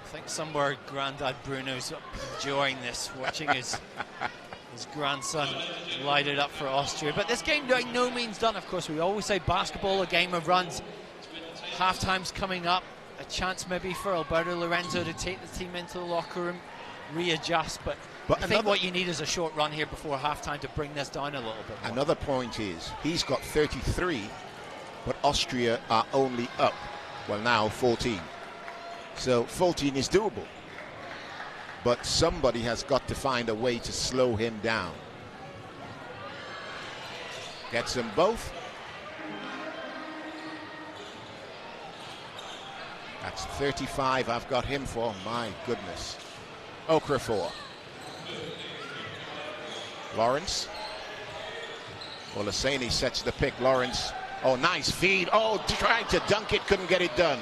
I think somewhere Grandad Bruno's enjoying this, watching his grandson light it up for Austria. But this game by no means done. Of course, we always say basketball, a game of runs. Halftime's coming up. A chance maybe for Alberto Lorenzo to take the team into the locker room, readjust. But I think what you need is a short run here before halftime to bring this down a little bit more. Another point is he's got 33, but Austria are only up, well, now 14. So 14 is doable. But somebody has got to find a way to slow him down. Gets them both. That's 35 I've got him for. My goodness. Okafor. Lawrence. Olaseni sets the pick. Lawrence. Oh, nice feed. Oh, tried to dunk it, couldn't get it done.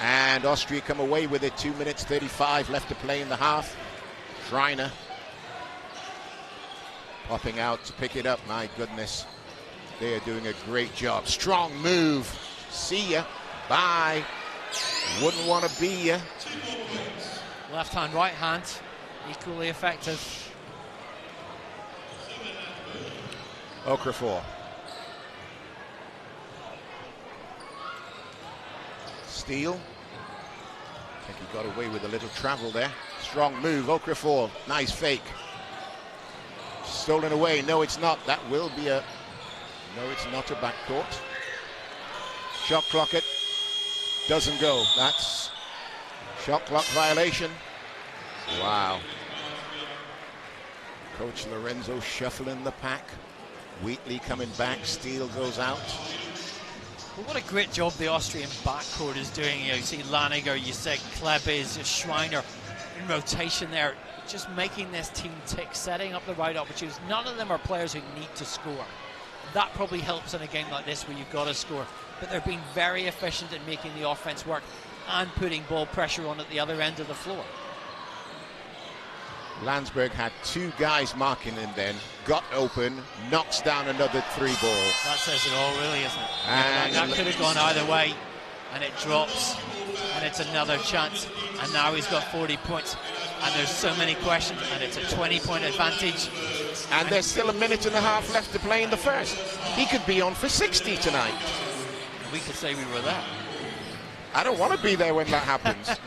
And Austria come away with it. 2 minutes 35 left to play in the half. Schreiner popping out to pick it up. My goodness. They are doing a great job. Strong move. See ya. Bye. Wouldn't want to be ya. Left hand, right hand. Equally effective. Okafor. Steele. I think he got away with a little travel there. Strong move, Okafor. Nice fake. Stolen away. No, it's not. That will be a... No, it's not a backcourt. Shot clock it. Doesn't go. That's shot clock violation. Wow. Coach Lorenzo shuffling the pack. Wheatley coming back. Steele goes out. Well, what a great job the Austrian backcourt is doing. You see Laniger, you said Klebes, Schreiner in rotation there, just making this team tick, setting up the right opportunities. None of them are players who need to score. That probably helps in a game like this where you've got to score. But they're being very efficient in making the offense work and putting ball pressure on at the other end of the floor. Landsberg had two guys marking him then, got open, knocks down another three ball. That says it all, really, isn't it? And that could have gone either way, and it drops, and it's another chance, and now he's got 40 points, and there's so many questions, and it's a 20-point advantage. And there's still a minute and a half left to play in the first. He could be on for 60 tonight. We could say we were there. I don't want to be there when that happens.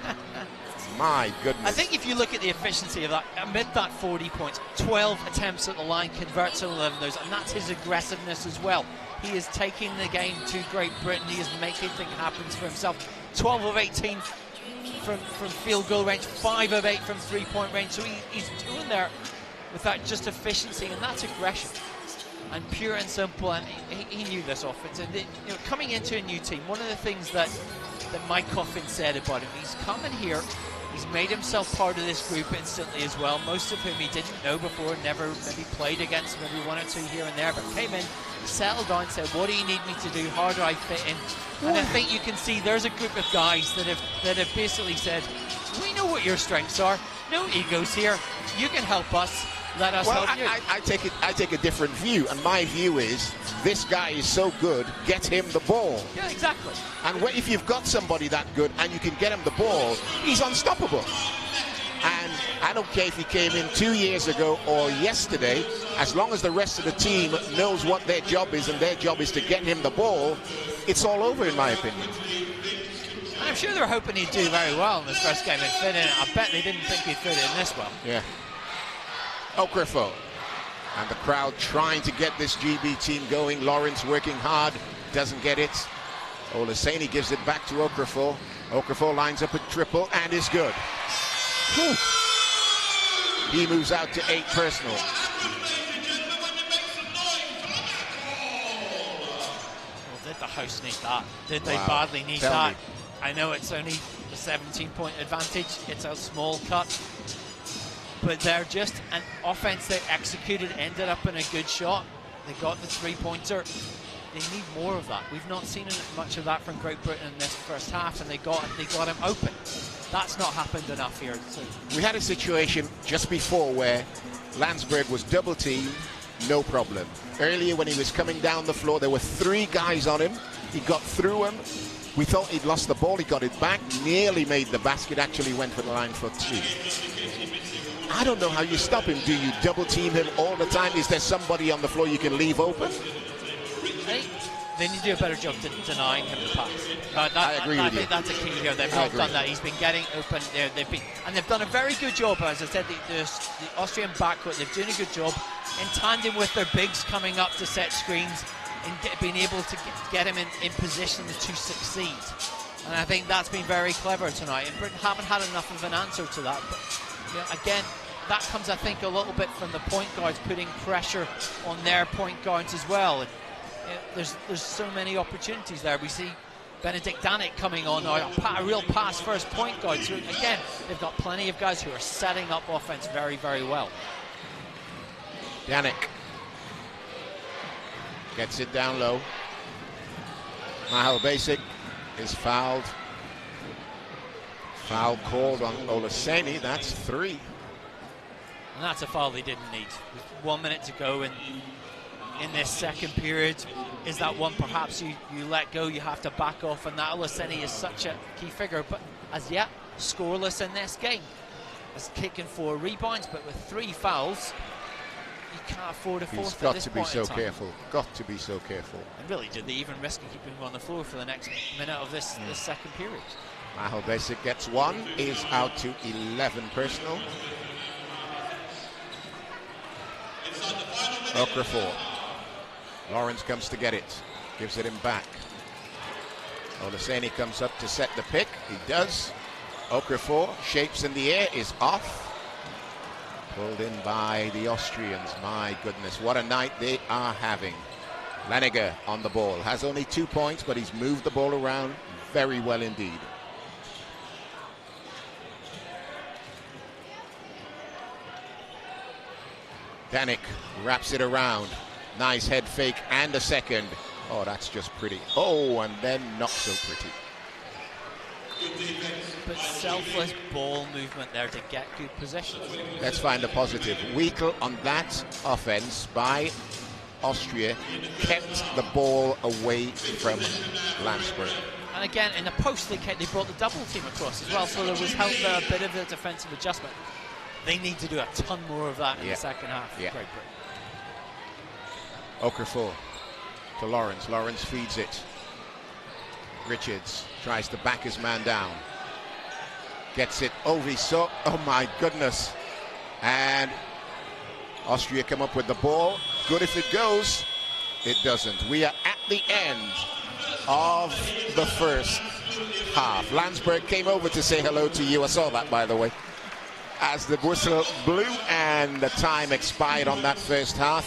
My goodness. I think if you look at the efficiency of that, amid that 40 points, 12 attempts at the line, converts on 11 of those, and that's his aggressiveness as well. He is taking the game to Great Britain. He is making things happen for himself. 12 of 18 from field goal range, 5 of 8 from three-point range. So he's doing there with that just efficiency, and that's aggression. And pure and simple, and he knew this offense. And coming into a new team, one of the things that Mike Coffin said about him, he's coming here, He's made himself part of this group instantly as well, most of whom he didn't know before, never maybe played against, maybe one or two here and there, but came in, settled down, said, what do you need me to do, how do I fit in? And I think you can see there's a group of guys that have basically said, we know what your strengths are, no egos here, you can help us, let us help you. I take a different view, and my view is, this guy is so good, get him the ball. Yeah, exactly. And if you've got somebody that good and you can get him the ball, he's unstoppable. And I don't care if he came in 2 years ago or yesterday, as long as the rest of the team knows what their job is, and their job is to get him the ball, it's all over, in my opinion. I'm sure they were hoping he'd do very well in this first game and fit in. I bet they didn't think he'd fit in this well. Yeah. Okafor. And the crowd trying to get this GB team going. Lawrence working hard, doesn't get it. Olaseni gives it back to Okafor. Okafor lines up a triple and is good. Whew. He moves out to 8 personal. Well, did the house need that? Did they Wow. badly need Tell that? me. I know it's only a 17-point advantage. It's a small cut. But they're just an offense they executed, ended up in a good shot. They got the three-pointer. They need more of that. We've not seen much of that from Great Britain in this first half, and they got him open. That's not happened enough here. So. We had a situation just before where Landsberg was double-teamed, no problem. Earlier when he was coming down the floor, there were 3 guys on him. He got through him. We thought he'd lost the ball. He got it back, nearly made the basket, actually went for the line for 2. I don't know how you stop him. Do you double team him all the time? Is there somebody on the floor you can leave open? They need to do a better job denying him the pass. I agree with you. I think that's a key here. They've not done that. He's been getting open there. They've done a very good job, as I said, the Austrian backcourt, they're doing a good job in tandem with their bigs coming up to set screens and being able to get him in position to succeed. And I think that's been very clever tonight. And Britain haven't had enough of an answer to that. But again, that comes, I think, a little bit from the point guards putting pressure on their point guards as well. And, there's so many opportunities there. We see Benedict Danik coming on now, a real pass first point guard. So again, they've got plenty of guys who are setting up offense very, very well. Danik gets it down low. Mahal Basic is fouled. Foul called on Olaseni. That's 3. And that's a foul they didn't need. With 1 minute to go in this second period. Is that one perhaps you let go, you have to back off, and that Olaseni is such a key figure, but as yet scoreless in this game. Has kicking 4 rebounds, but with 3 fouls, you can't afford a fourth. He's got to be so careful. Got to be so careful. And really, did they even risk keeping him on the floor for the next minute of this second period? Mahal Basic gets 1, is out to 11 personal. Okafor. Lawrence comes to get it, gives it him back. Olaseni comes up to set the pick. He does. Okafor shapes in the air, is off. Pulled in by the Austrians. My goodness, what a night they are having. Laniger on the ball. Has only 2 points, but he's moved the ball around very well indeed. Danik wraps it around. Nice head fake and a second. Oh, that's just pretty. Oh, and then not so pretty. But selfless ball movement there to get good positions. Let's find a positive. Weekl on that offense by Austria kept the ball away from Landsberg. And again, in the post, they brought the double team across as well, so there was help there, a bit of a defensive adjustment. They need to do a ton more of that in the second half. Yeah. Great Britain. Okafor to Lawrence. Lawrence feeds it. Richards tries to back his man down. Gets it over. So, oh my goodness. And Austria come up with the ball. Good if it goes. It doesn't. We are at the end of the first half. Landsberg came over to say hello to you. I saw that, by the way, as the whistle blew and the time expired on that first half.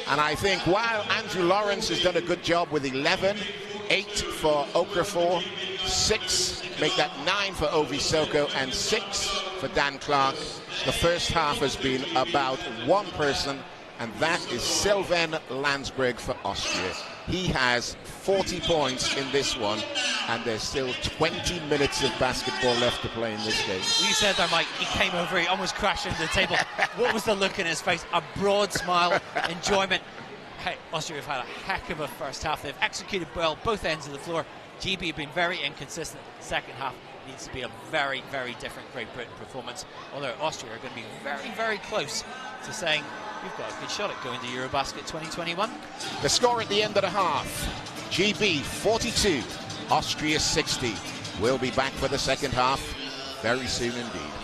And I think while Andrew Lawrence has done a good job with 11, 8 for Okafor, 6, make that 9 for Ovi Soko, and 6 for Dan Clark. The first half has been about one person, and that is Sylvain Landsberg for Austria. He has 40 points in this one, and there's still 20 minutes of basketball left to play in this game. You said that, Mike. He came over, he almost crashed into the table. What was the look in his face? A broad smile, enjoyment. Hey, Austria have had a heck of a first half. They've executed well both ends of the floor. GB have been very inconsistent. Second half needs to be a very, very different Great Britain performance. Although Austria are going to be very, very close to saying we've got a good shot at going to EuroBasket 2021. The score at the end of the half: GB 42, Austria 60. We'll be back for the second half very soon indeed.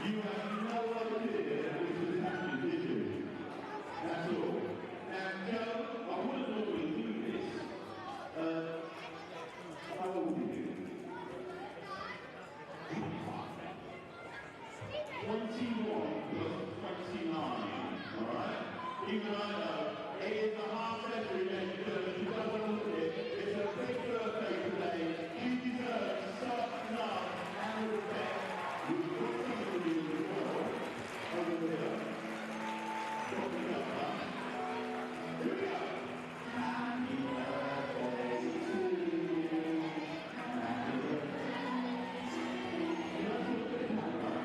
You have no idea this is happening, did you? That's all. Now, Joe, I wouldn't normally do this. How old are you? 21 plus 29, alright? Even I know, it is a half-century because you don't want to look at it. It's a big birthday today. You deserve such love and respect. We've got something to do as well. Over here. Coming up, huh? Here we go. Happy birthday to you. Happy birthday to you. You know, look at the camera.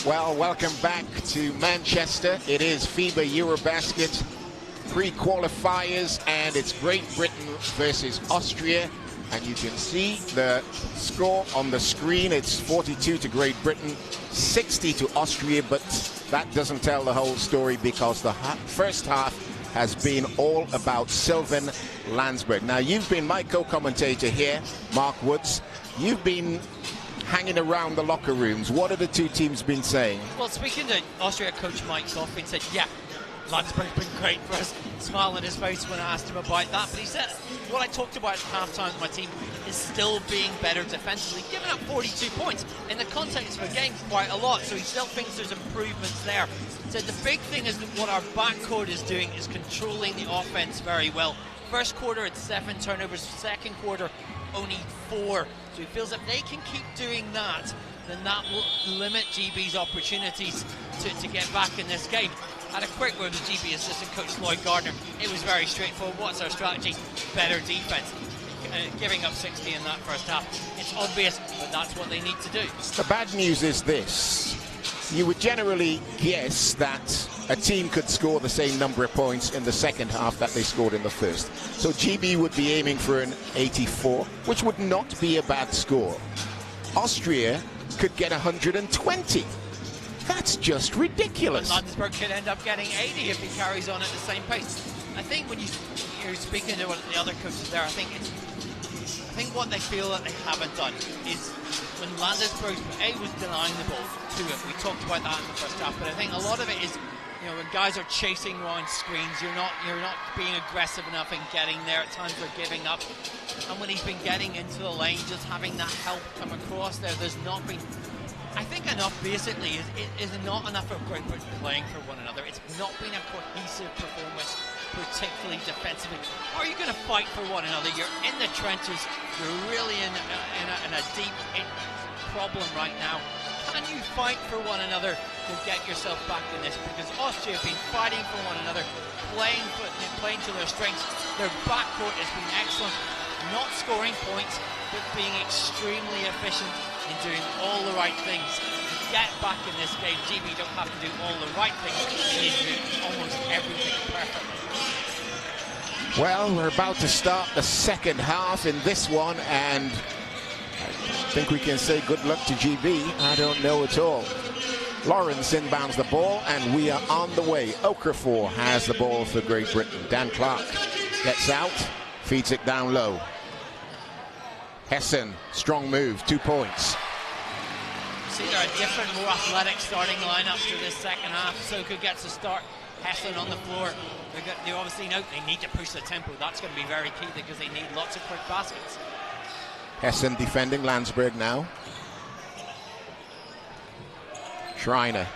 Well, welcome back to Manchester. It is FIBA EuroBasket pre-qualifiers, and it's Great Britain versus Austria. And you can see the score on the screen. It's 42 to Great Britain, 60 to Austria, but that doesn't tell the whole story, because the first half has been all about Sylvain Landsberg. Now, you've been my co-commentator here, Mark Woods. You've been hanging around the locker rooms. What have the two teams been saying? Well, speaking to Austria coach Mike Goffin, said, yeah, Landsberg's been great for us. Smile on his face when I asked him about that. But he said, what I talked about at halftime with my team is still being better defensively, giving up 42 points in the context of a game, quite a lot. So he still thinks there's improvements there. So the big thing is that what our backcourt is doing is controlling the offense very well. First quarter, it's 7 turnovers. Second quarter, only 4. So he feels if they can keep doing that, then that will limit GB's opportunities to get back in this game. Had a quick word with GB assistant coach Lloyd Gardner. It was very straightforward. What's our strategy? Better defense. Giving up 60 in that first half. It's obvious, but that's what they need to do. The bad news is this. You would generally guess that a team could score the same number of points in the second half that they scored in the first. So GB would be aiming for an 84, which would not be a bad score. Austria could get 120. That's just ridiculous. And Landsberg could end up getting 80 if he carries on at the same pace. I think when you're speaking to the other coaches there, I think what they feel that they haven't done is when Landsberg was denying the ball to him. We talked about that in the first half, but I think a lot of it is, when guys are chasing around screens, you're not being aggressive enough in getting there. At times they're giving up, and when he's been getting into the lane, just having that help come across there's not been, I think, enough. Basically, is not enough of Great Britain playing for one another. It's not been a cohesive performance, particularly defensively. Are you going to fight for one another? You're in the trenches. You're really in a deep problem right now. Can you fight for one another to get yourself back in this? Because Austria have been fighting for one another, playing to their strengths. Their backcourt has been excellent, not scoring points, but being extremely efficient in doing all the right things. To get back in this game, GB don't have to do all the right things. They need to do almost everything perfectly. Well, we're about to start the second half in this one, and I think we can say good luck to GB. I don't know at all. Lawrence inbounds the ball, and we are on the way. Okafor has the ball for Great Britain. Dan Clark gets out, feeds it down low. Hessen, strong move, 2 points. See, there are different, more athletic starting lineups for this second half. Soka gets a start. Hessen on the floor. They obviously know they need to push the tempo. That's going to be very key because they need lots of quick baskets. Hessen defending Landsberg now. Schreiner.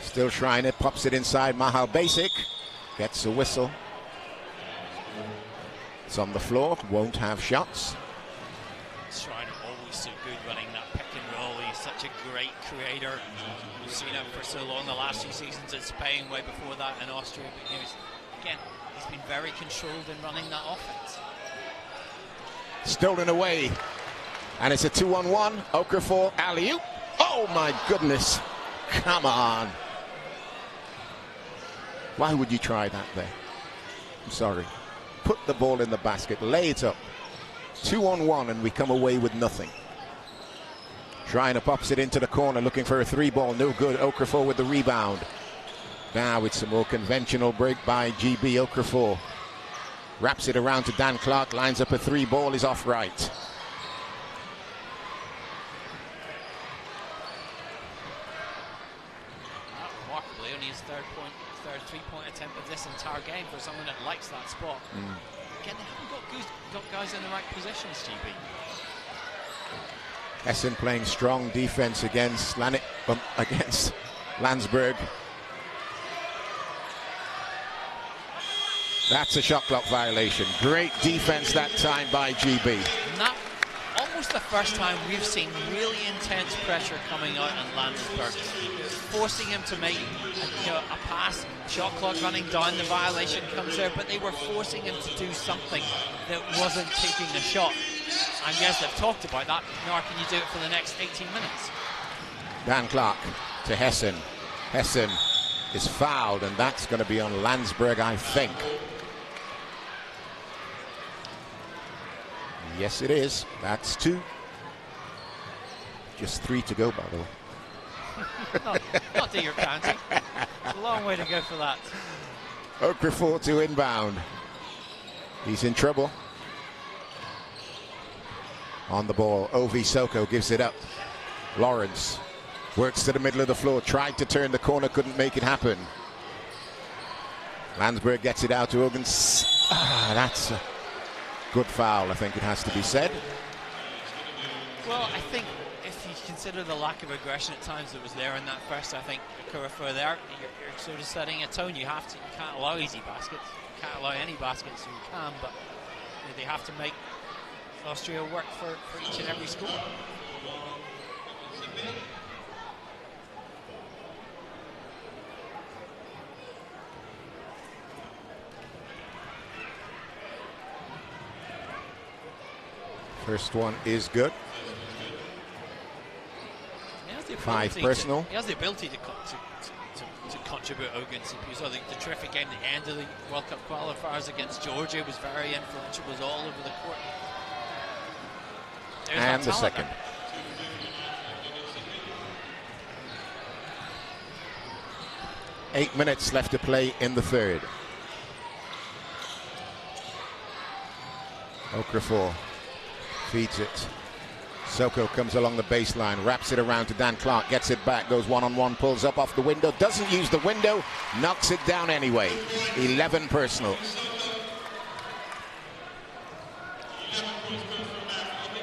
Still Schreiner, pops it inside. Mahal Basic gets a whistle. It's on the floor, won't have shots. Schreiner always so good running that pick and roll. He's such a great creator. We've seen him for so long the last 2 seasons in Spain, way before that in Austria. But again, he's been very controlled in running that offense. Stolen away, and it's a 2-on-1. Okafor alley-oop. Oh my goodness! Come on! Why would you try that there? I'm sorry. Put the ball in the basket, lay it up. 2-on-1, and we come away with nothing. Schreiner pops it into the corner, looking for a 3-ball. No good. Okafor with the rebound. Now it's a more conventional break by GB. Okafor wraps it around to Dan Clark, lines up a 3-ball, is off right. Remarkably, only his third 3-point attempt of this entire game for someone that likes that spot. Again, they haven't got guys in the right positions, GB. Essen playing strong defense against Landsberg. That's a shot clock violation. Great defense that time by GB. Not almost the first time we've seen really intense pressure coming out on Landsberg, forcing him to make a pass. Shot clock running down, the violation comes there, but they were forcing him to do something that wasn't taking a shot. I guess they've talked about that. Now can you do it for the next 18 minutes? Dan Clark to Hessen. Hessen is fouled, and that's going to be on Landsberg, I think. Yes, it is. That's 2. Just 3 to go, by the way. not that you're counting. It's a long way to go for that. Okafor to inbound. He's in trouble. On the ball, Ovi Soko gives it up. Lawrence works to the middle of the floor, tried to turn the corner, couldn't make it happen. Landsberg gets it out to Ogens. That's a good foul, I think it has to be said. Well, I think if you consider the lack of aggression at times that was there in that first, I think Okafor there, you're sort of setting a tone. You can't allow easy baskets. You can't allow any baskets, so you can, but they have to make Austria work for each and every score. First one is good. 5 personal. He has the ability to contribute. Ogens. He saw the terrific game at the end of the World Cup qualifiers against Georgia. Was very influential. Was all over the court. And the second. 8 minutes left to play in the third. Okafor feeds it. Soko comes along the baseline, wraps it around to Dan Clark, gets it back, goes one-on-one, pulls up off the window, doesn't use the window, knocks it down anyway. 11 personal.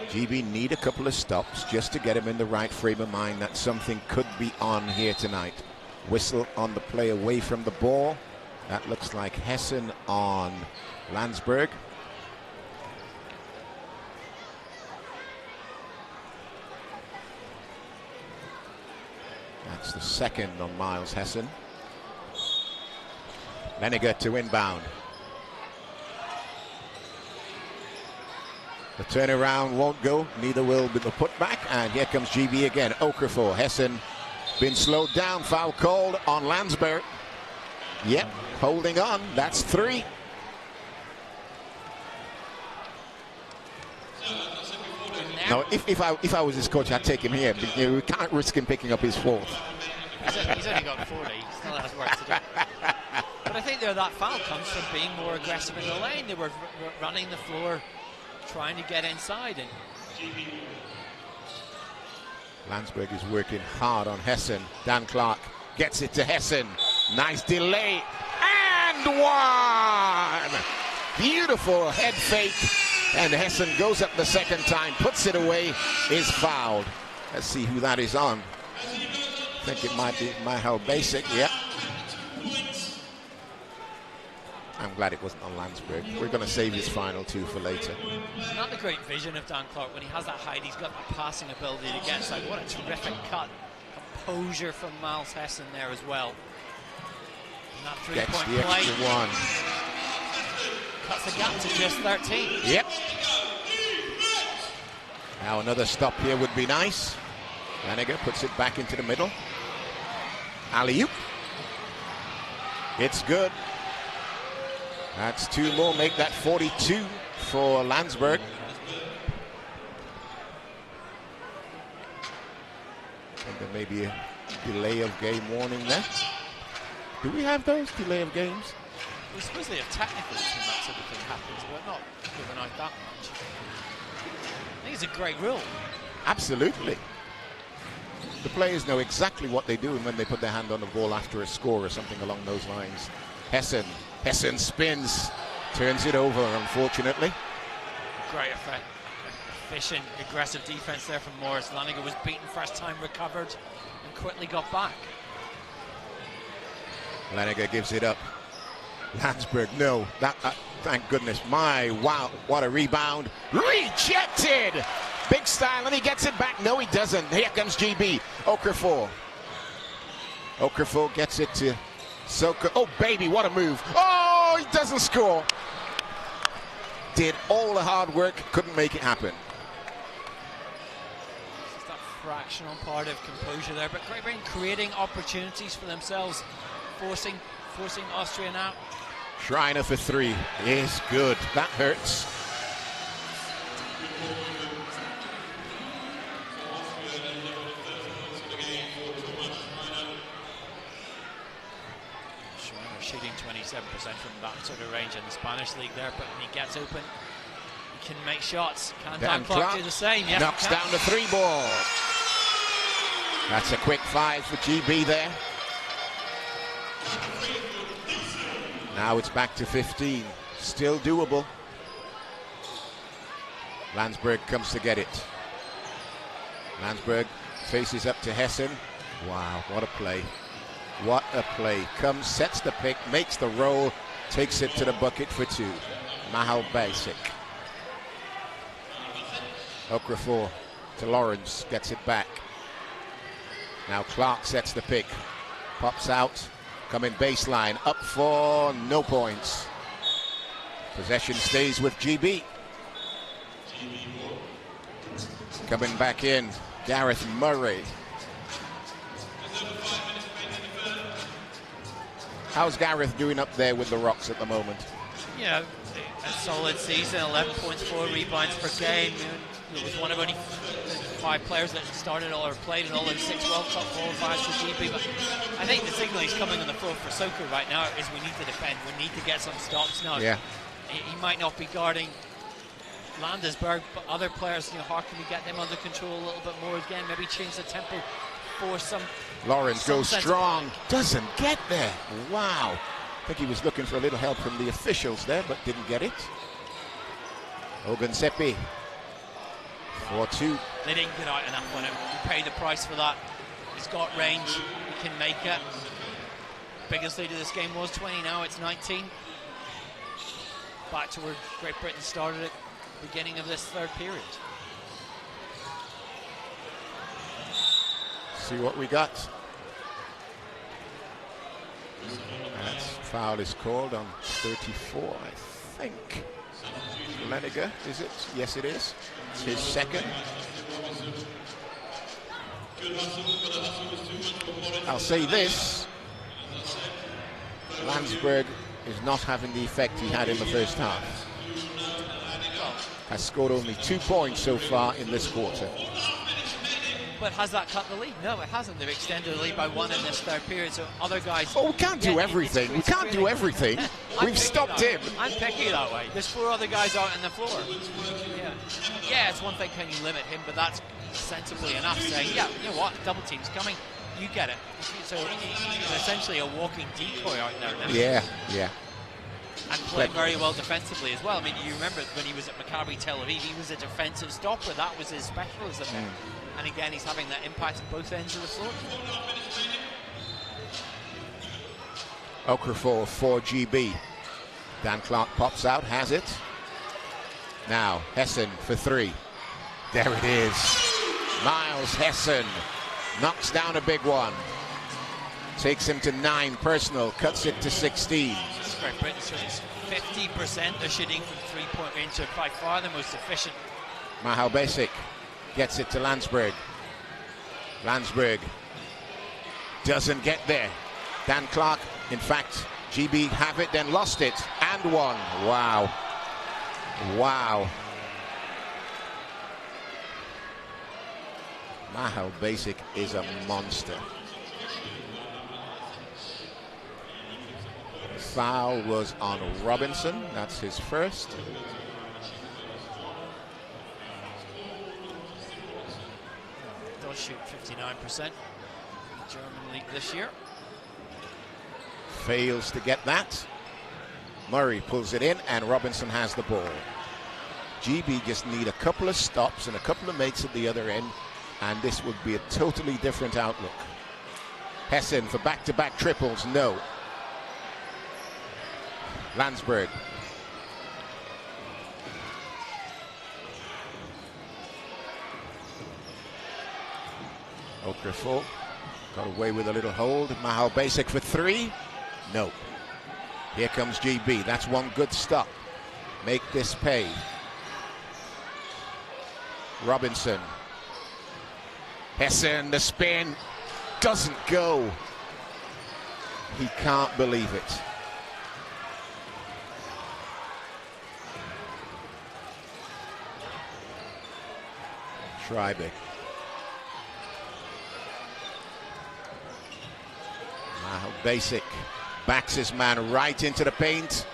GB need a couple of stops just to get him in the right frame of mind that something could be on here tonight. Whistle on the play away from the ball. That looks like Hessen on Landsberg. That's the second on Miles Hessen. Leniger to inbound. The turnaround won't go, neither will be the putback, and here comes GB again. Okafor, Hessen been slowed down, foul called on Landsberg. Yep, holding on, that's 3. No, if I was his coach, I'd take him here. But, we can't risk him picking up his 4th. He's only got 40. He still has work to do. But I think that foul comes from being more aggressive in the lane. They were running the floor, trying to get inside. And Landsberg is working hard on Hessen. Dan Clark gets it to Hessen. Nice delay. And 1! Beautiful head fake. And Hessen goes up the second time, puts it away, is fouled. Let's see who that is on. I think it might be Mahal Basic, yeah. I'm glad it wasn't on Landsberg. We're going to save his final two for later. Not the great vision of Dan Clark. When he has that height, he's got the passing ability to get inside. What a terrific cut. Composure from Miles Hessen there as well. And that Gets three-point the play extra one. cuts the gap to just 13. Yep. Now another stop here would be nice. Laniger puts it back into the middle. Alley-oop. It's good. That's two more, make that 42 for Landsberg. And there may be a delay of game warning there. Do we have those delay of games? We supposedly have technicals when that sort of thing happens, but not given out that much. I think it's a great rule. Absolutely. The players know exactly what they do when they put their hand on the ball after a score or something along those lines. Hessen spins, turns it over, unfortunately. Great effect. Efficient, aggressive defense there from Morris. Laniger was beaten first time, recovered, and quickly got back. Laniger gives it up. Landsberg, no. Thank goodness. Wow, what a rebound. Rejected! Big style, and he gets it back. No, he doesn't. Here comes GB. Okafor. Okafor gets it to Soka. Oh, baby, what a move. Oh, he doesn't score. Did all the hard work, couldn't make it happen. Just that fractional part of composure there, but Great Britain creating opportunities for themselves, forcing Austria out. Schreiner for three is good. That hurts. Schreiner shooting 27% from that sort of range in the Spanish league there, but when he gets open, he can make shots. Can Dan Clark do the same? Yes, knocks down the three ball. That's a quick five for GB there. Now it's back to 15. Still doable. Landsberg comes to get it. Landsberg faces up to Hessen. Wow, what a play. What a play. Comes, sets the pick, makes the roll, takes it to the bucket for two. Mahal Basic. Okafor to Lawrence, gets it back. Now Clark sets the pick. Pops out. Coming baseline, up for no points. Possession stays with GB. Coming back in, Gareth Murray. How's Gareth doing up there with the Rocks at the moment? Yeah, a solid season, 11 points, 4 rebounds per game. He was one of only 5 players that started or played in all of 6 World Cup qualifiers for GB. But I think the signal he's coming on the floor for Soka right now is we need to defend. We need to get some stops now. Yeah. He might not be guarding Landesberg, but other players, how can we get them under control a little bit more again? Maybe change the tempo for some. Lawrence goes strong, doesn't get there. Wow. I think he was looking for a little help from the officials there, but didn't get it. Ogunsepi. 4-2. They didn't get out enough on him. He paid the price for that. He's got range. He can make it. Biggest lead of this game was 20. Now it's 19. Back to where Great Britain started at the beginning of this third period. See what we got. That foul is called on 34, I think. Laniger, is it? Yes, it is. It's his second. I'll say this. Landsberg is not having the effect he had in the first half. Has scored only 2 points so far in this quarter. But has that cut the lead? No, it hasn't. They've extended the lead by 1 in this third period, so other guys... Oh, we can't do everything. We can't do everything. We've stopped him. I'm picky that way. There's 4 other guys out on the floor. Yeah, it's one thing, can you limit him, but that's sensibly enough, saying, yeah, you know what, double team's coming, you get it. So he's essentially a walking decoy out there now. Yeah. And playing very well defensively as well. I mean, you remember when he was at Maccabi Tel Aviv, he was a defensive stopper. That was his specialism. And again, he's having that impact at both ends of the floor. Okafor for GB. Dan Clark pops out, has it. Now, Hessen for 3. There it is. Miles Hessen knocks down a big one. Takes him to 9 personal, cuts it to 16. Great Britain shoots 50%. They're shooting from three-point range, so by far the most efficient. Mahal Basic gets it to Landsberg. Landsberg doesn't get there. Dan Clark, in fact, GB have it, then lost it, and won. Wow. Wow. Mahal Basic is a monster. Foul was on Robinson. That's his first. Does shoot 59% in the German league this year. Fails to get that. Murray pulls it in, and Robinson has the ball. GB just need a couple of stops and a couple of makes at the other end, and this would be a totally different outlook. Hessen for back-to-back triples, no. Landsberg. Okafor got away with a little hold. Mahal Basic for 3. No. Here comes GB. That's one good stop. Make this pay. Robinson. Hessen, the spin. Doesn't go. He can't believe it. Schreiber. Mahal Basic backs his man right into the paint.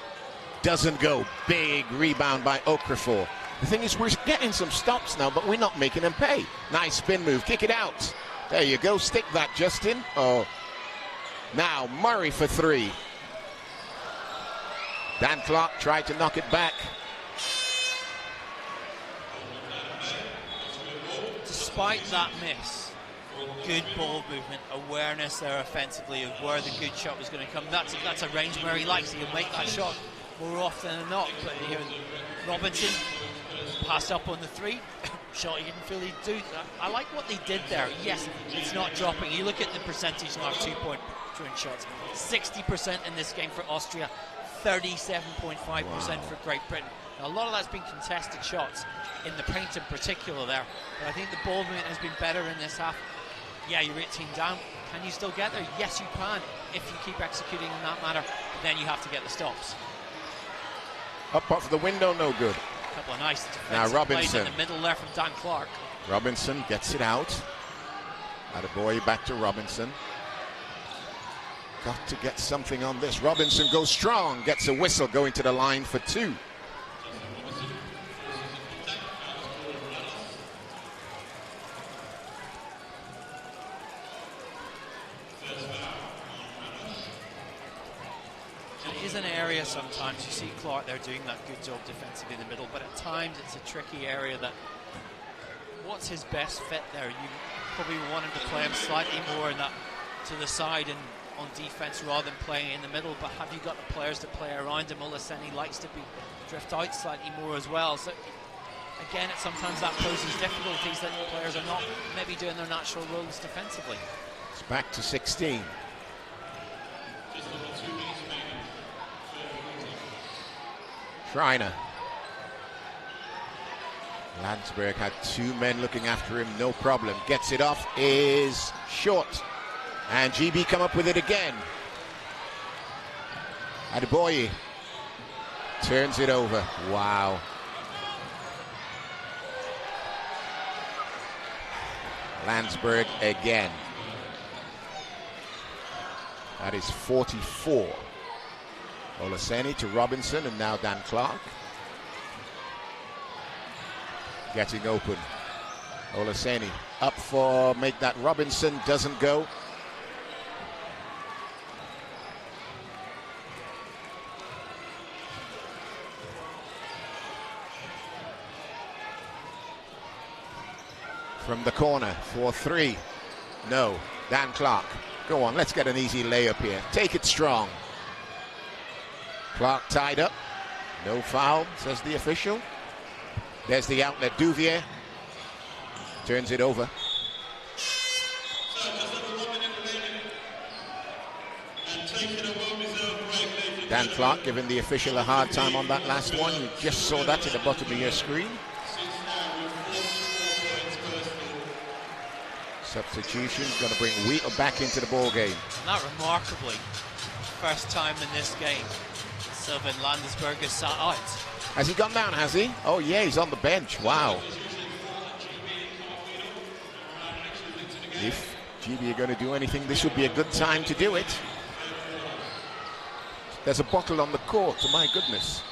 Doesn't go. Big rebound by Okafor. The thing is, we're getting some stops now, but we're not making them pay. Nice spin move. Kick it out. There you go. Stick that, Justin. Oh. Now Murray for 3. Dan Clark tried to knock it back. Despite that miss, good ball movement, awareness there offensively of where the good shot was going to come. That's a range where he likes. He'll make that shot more often than not. But here, Robinson passed up on the 3. Shot he didn't feel he'd do. I like what they did there. Yes, it's not dropping. You look at the percentage now, 2-point range shots. 60% in this game for Austria, 37.5% for Great Britain. Now, a lot of that's been contested shots in the paint in particular there. But I think the ball movement has been better in this half. Yeah, you're 18 down. Can you still get there? Yes, you can if you keep executing in that manner. But then you have to get the stops. Up off the window, no good. A couple of nice now defensive plays in the middle there from Dan Clark. Robinson gets it out. Attaboy back to Robinson. Got to get something on this. Robinson goes strong, gets a whistle, going to the line for 2. An area sometimes you see Clark there doing that good job defensively in the middle, but at times it's a tricky area. That what's his best fit there? You probably want him to play him slightly more in that to the side and on defense rather than playing in the middle, but have you got the players to play around him? Olaseni likes to drift out slightly more as well, so again sometimes that poses difficulties that the players are not maybe doing their natural roles defensively. It's back to 16. Schreiner. Landsberg had 2 men looking after him, no problem. Gets it off, is short. And GB come up with it again. Adebayo turns it over. Wow. Landsberg again. That is 44. Olaseni to Robinson, and now Dan Clark. Getting open. Olaseni up for make that. Robinson doesn't go. from the corner for 3. No. Dan Clark. Go on, let's get an easy layup here. Take it strong. Clark tied up. No foul, says the official. There's the outlet. Duvier turns it over. Dan Clark giving the official a hard time on that last one. You just saw that at the bottom of your screen. Substitution, going to bring Wheatle back into the ball game. Not remarkably, first time in this game, Sylvan Landesberg is sat out. Has he gone down, has he? Oh yeah, he's on the bench. Wow. If GB are going to do anything, this would be a good time to do it. There's a bottle on the court, oh my goodness.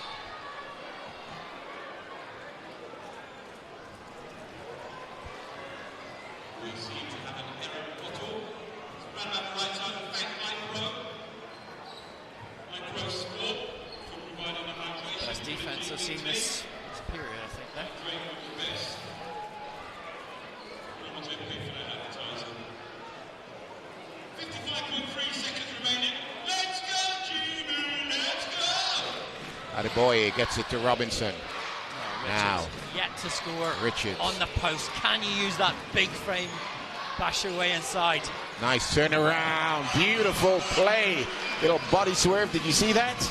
Best defense I've seen this period, I think, there. Adebayo gets it to Robinson. Now, yet to score. Richards on the post. Can you use that big frame? Bash your way inside. Nice turnaround. Beautiful play. Little body swerve. Did you see that?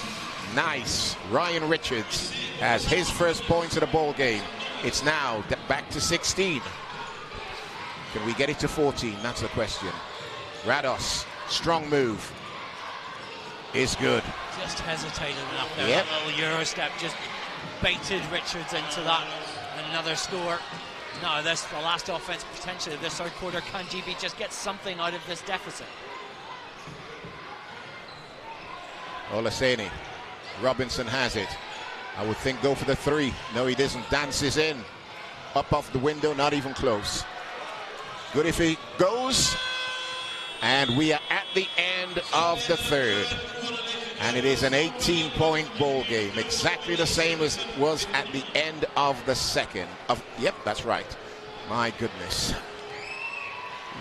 Nice. Ryan Richards has his first points of the ball game. It's now back to 16. Can we get it to 14? That's the question. Rados, strong move. Is good. Just hesitated enough there. Yep. That little Euro step just baited Richards into that. Another score. No, this the last offense potentially of this third quarter. Can GB just get something out of this deficit? Olaseni. Robinson has it. I would think go for the 3. No, he doesn't. Dances in. Up off the window, not even close. Good if he goes. And we are at the end of the third. And it is an 18-point ball game, exactly the same as it was at the end of the second. Yep, that's right. My goodness.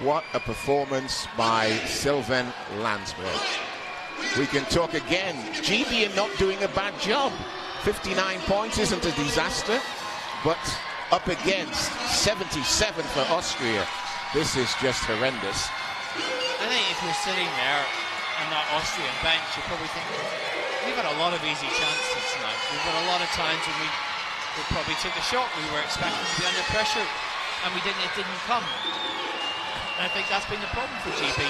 What a performance by Sylvan Landsberg. We can talk again. GB are not doing a bad job. 59 points isn't a disaster, but up against 77 for Austria. This is just horrendous. I think if you're sitting there on that Austrian bench, you probably think, we've had a lot of easy chances tonight. We've got a lot of times when we probably took a shot. We were expecting to be under pressure, and it didn't come. And I think that's been the problem for GB.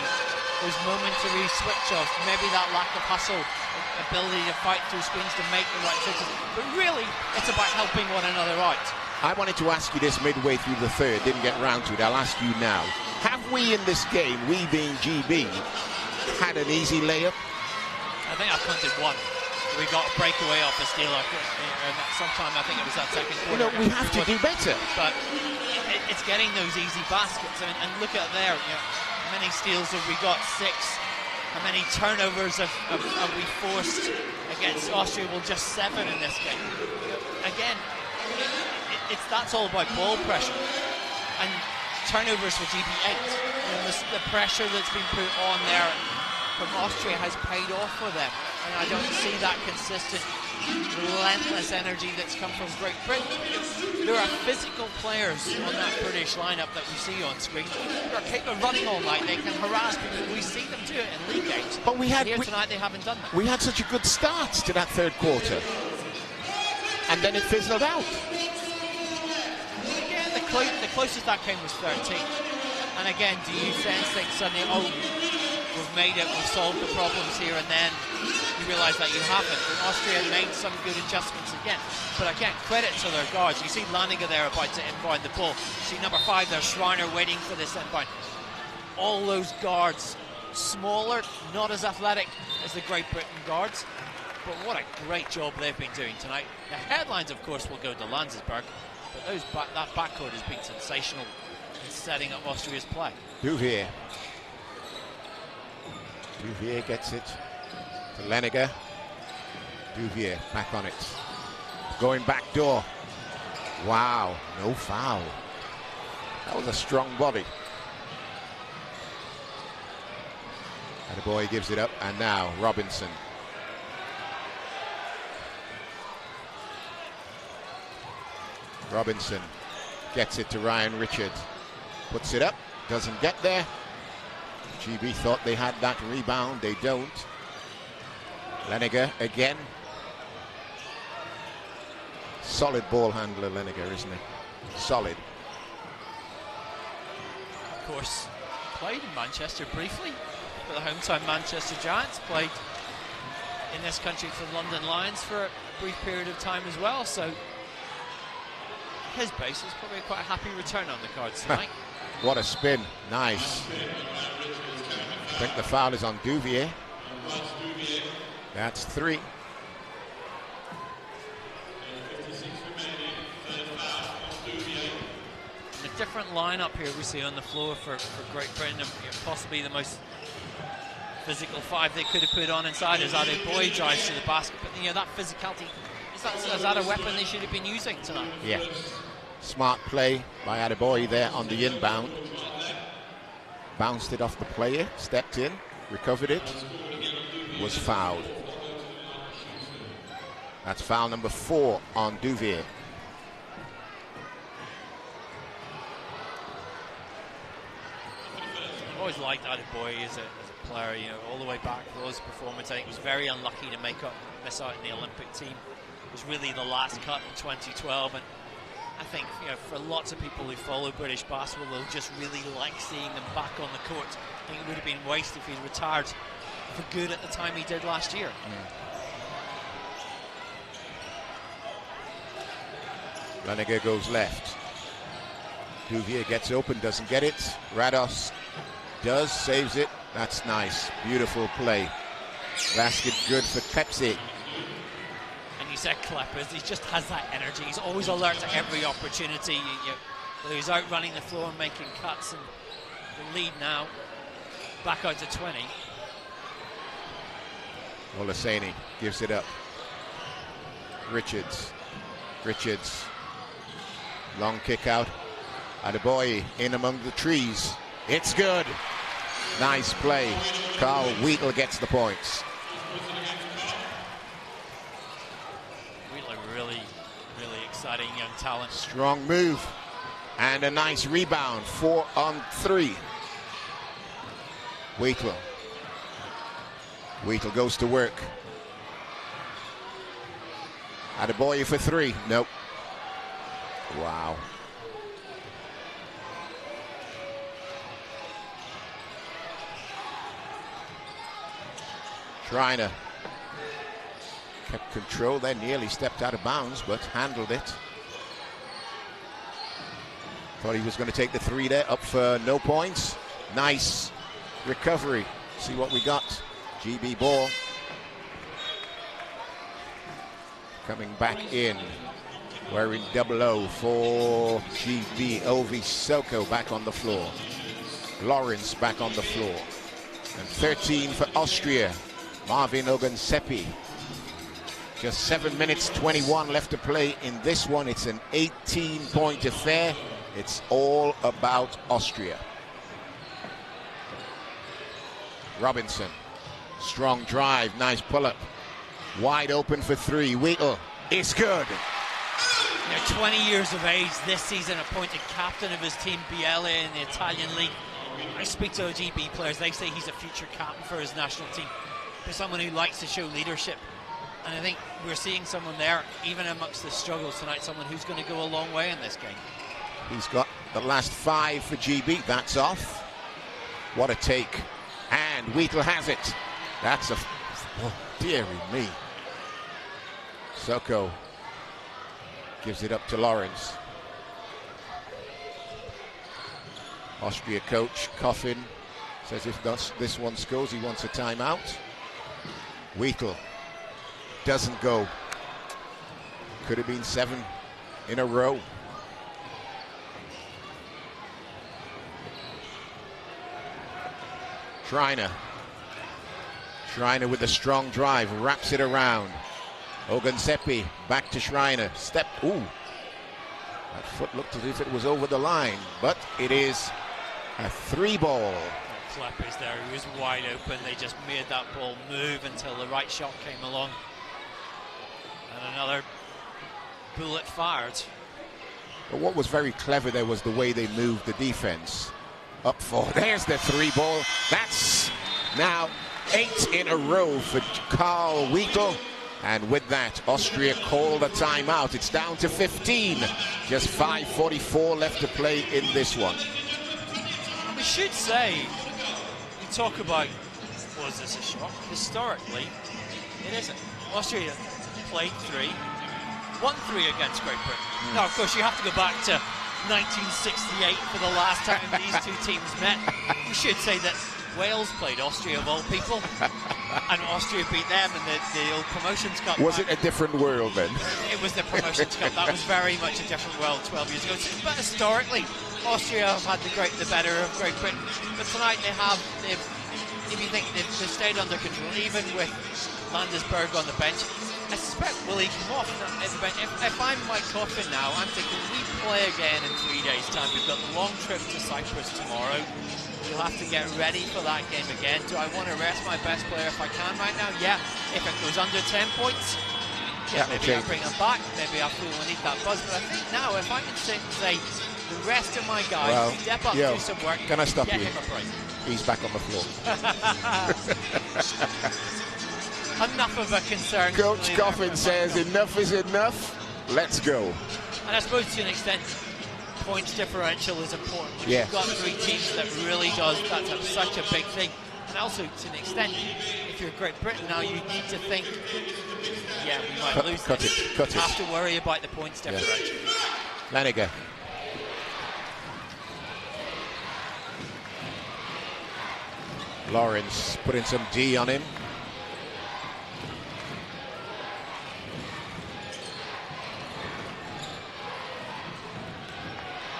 Those momentary switch-offs, maybe that lack of hustle, ability to fight through screens to make the right switches. But really, it's about helping one another out. I wanted to ask you this midway through the third, didn't get round to it. I'll ask you now. Have we in this game, we being GB, had an easy layup? I think I've counted one. We got a breakaway off the steal. Sometime, I think it was that second quarter. You know, we have to do better. But it's getting those easy baskets. And look at there. You know, how many steals have we got? 6. How many turnovers have we forced against Austria? Well, just 7 in this game. Again, that's all about ball pressure. And turnovers for GB 8. You know, the pressure that's been put on there from Austria has paid off for them. And I don't see that consistent, relentless energy that's come from Great Britain. There are physical players on that British lineup that we see on screen. They're capable of running all night. They can harass people. We see them do it in league games. But here tonight they haven't done that. We had such a good start to that third quarter. And then it fizzled out. Again, the closest that came was 13. And again, do you then think suddenly, oh, we've made it, we've solved the problems here, and then you realise that you haven't. And Austria made some good adjustments again. But again, credit to their guards. You see Lanninger there about to inbound the ball. You see number 5 there, Schreiner, waiting for this inbound. All those guards, smaller, not as athletic as the Great Britain guards. But what a great job they've been doing tonight. The headlines, of course, will go to Landesberg. But that backcourt has been sensational in setting up Austria's play. Duvier gets it to Leniger. Duvier back on it. Going back door. Wow, no foul. That was a strong body. And the boy gives it up, and now Robinson. Robinson gets it to Ryan Richard. Puts it up, doesn't get there. GB thought they had that rebound, they don't. Leniger again. Solid ball handler, Leniger, isn't he? Solid. Of course, played in Manchester briefly for the hometown Manchester Giants. Played in this country for the London Lions for a brief period of time as well. So his base is probably quite a happy return on the cards tonight. What a spin. Nice. I think the foul is on Duvier. That's 3. And a different lineup here we see on the floor for Great Britain. Possibly the most physical 5 they could have put on inside as Adebayo drives to the basket. But that physicality, is that a weapon they should have been using tonight? Yeah. Smart play by Adebayo there on the inbound. Bounced it off the player, stepped in, recovered it, was fouled. That's foul number 4 on Duvier. I've always liked Adebayo as a player, all the way back for his performance. I think he was very unlucky to miss out in the Olympic team. It was really the last cut in 2012, and I think for lots of people who follow British basketball, they'll just really like seeing them back on the court. I think it would have been waste if he'd retired for good at the time he did last year. Leniger goes left. Duvier gets open, doesn't get it. Rados does, saves it. That's nice. Beautiful play. Basket good for Pepsi. You said Kleppers, he just has that energy. He's always alert to every opportunity. Whether he's out running the floor and making cuts, and the lead now back out to 20. Olaseni gives it up. Richards. Long kick out. Adebayo in among the trees. It's good. Nice play. Carl Wheatle gets the points. Really exciting young talent. Strong move and a nice rebound. 4 on 3. Wheatle goes to work. Adebayo for 3. Nope. Wow. Schreiner kept control, then nearly stepped out of bounds, but handled it. Thought he was going to take the 3 there, up for no points. Nice recovery. See what we got. GB ball. Coming back in. Wearing 00 for GB. Ovi Soko back on the floor. Lawrence back on the floor. And 13 for Austria. Marvin Ogunsepi. Just 7 minutes 21 left to play in this one. It's an 18-point affair. It's all about Austria. Robinson, strong drive, nice pull-up. Wide open for 3. Wheatle, it's good. 20 years of age, this season appointed captain of his team, Biella, in the Italian league. I speak to OGB players, they say he's a future captain for his national team. For someone who likes to show leadership. And I think we're seeing someone there, even amongst the struggles tonight, someone who's going to go a long way in this game. He's got the last 5 for GB. That's off. What a take. And Wheatle has it. That's a... Oh, dearie me. Soko gives it up to Lawrence. Austria coach Coffin says if this one scores, he wants a timeout. Wheatle doesn't go. Could have been 7 in a row. Schreiner with a strong drive, wraps it around. Ogunsepi back to Schreiner. Step, ooh. That foot looked as if it was over the line, but it is a 3-ball. Kleppers there, he was wide open. They just made that ball move until the right shot came along. And another bullet fired. But what was very clever there was the way they moved the defense. Up for, there's the 3-ball. That's now 8 in a row for Carl Wiekel. And with that, Austria called a timeout. It's down to 15. Just 5:44 left to play in this one. We should say, we talk about, was this a shock? Historically, it isn't. Austria played 1-3 against Great Britain. Now, of course, you have to go back to 1968 for the last time these two teams met. We should say that Wales played Austria, of all people, and Austria beat them in the old Promotions Cup. Was it a different world then? It was the Promotions Cup. That was very much a different world 12 years ago. But historically, Austria have had the better of Great Britain. But tonight if you think they've stayed under control, even with Landesberg on the bench, I suspect will he come off at the bench. If I'm Mike Coffin now, I'm thinking we play again in 3 days' time. We've got the long trip to Cyprus tomorrow. We'll have to get ready for that game again. Do I want to rest my best player if I can right now? Yeah. If it goes under 10 points, yeah, maybe I'll bring him back. Maybe I feel we need that buzz. But I think now, if I can sit and say, the rest of my guys, step up, do some work, can I stop get you? him a break. He's back on the floor. Enough of a concern. Coach Coffin says enough is enough. Let's go. And I suppose to an extent, points differential is important. Yes. You've got 3 teams that really does. That's such a big thing. And also, to an extent, if you're Great Britain now, you need to think, yeah, we might lose this. Cut it. You have to worry about the points differential. Laniger. Lawrence putting some D on him.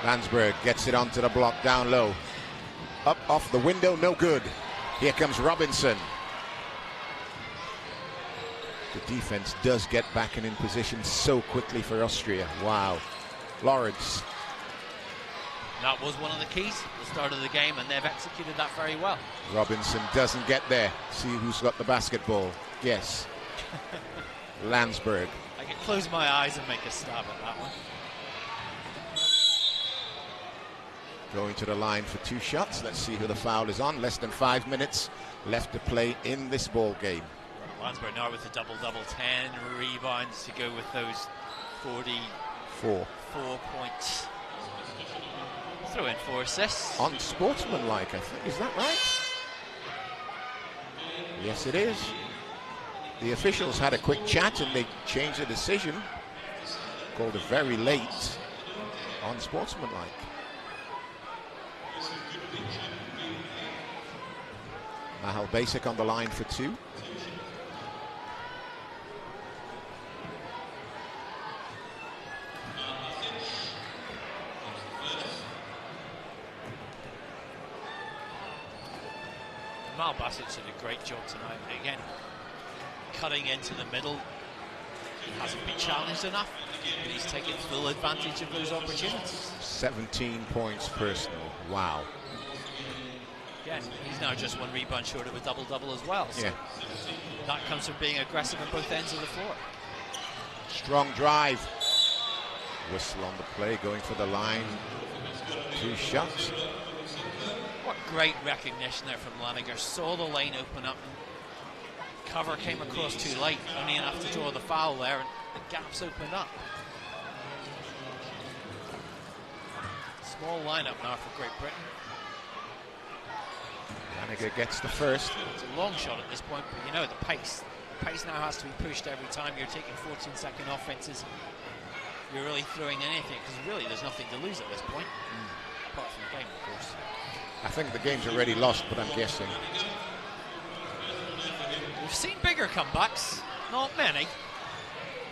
Landsberg gets it onto the block down low. Up off the window, no good. Here comes Robinson. The defense does get back and in position so quickly for Austria. Wow. Lawrence. That was one of the keys at the start of the game, and they've executed that very well. Robinson doesn't get there. See who's got the basketball. Yes. Landsberg. I can close my eyes and make a stab at that one. Going to the line for 2 shots. Let's see who the foul is on. Less than 5 minutes left to play in this ball game. Landsberg now with the double-double, 10 rebounds to go with those 44 points. Throw in 4 assists. Unsportsmanlike, I think. Is that right? Yes, it is. The officials had a quick chat and they changed the decision. Called it very late. Unsportsmanlike. Mahal Basic on the line for 2. Mal Bassett's did a great job tonight. Again, cutting into the middle. He hasn't been challenged enough, but he's taken full advantage of those opportunities. 17 points personal. Wow. Again, he's now just 1 rebound short of a double-double as well. So that comes from being aggressive at both ends of the floor. Strong drive. Whistle on the play, going for the line. 2 shots. What great recognition there from Laniger. Saw the lane open up. Cover came across too late. Only enough to draw the foul there, and the gaps opened up. Small lineup now for Great Britain. Laniger gets the first. It's a long shot at this point, but you know the pace. The pace now has to be pushed every time. You're taking 14-second offenses. You're really throwing anything, because really there's nothing to lose at this point. Apart from the game, of course. I think the game's already lost, but I'm guessing. We've seen bigger comebacks, not many.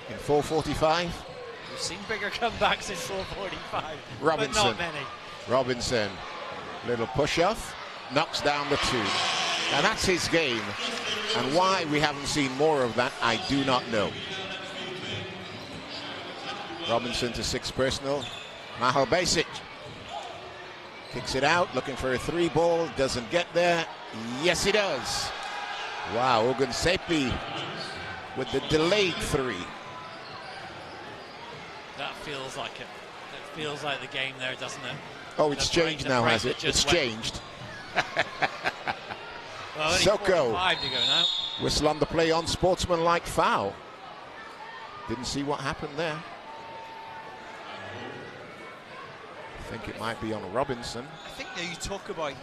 In 4:45. We've seen bigger comebacks in 4:45, Robinson. but not many. Robinson, little push-off, knocks down the 2. Now that's his game, and why we haven't seen more of that, I do not know. Robinson to 6 personal. Mahal Basic kicks it out, looking for a 3-ball, doesn't get there. Yes, he does. Wow, Ogun Sepi with the delayed 3. That feels like it. It feels like the game there, doesn't it? Oh, it's changed now, has it? It's changed. Well, Soko. 5 to go now. Whistle on the play on sportsmanlike foul. Didn't see what happened there. I think it might be on Robinson. I think you talk about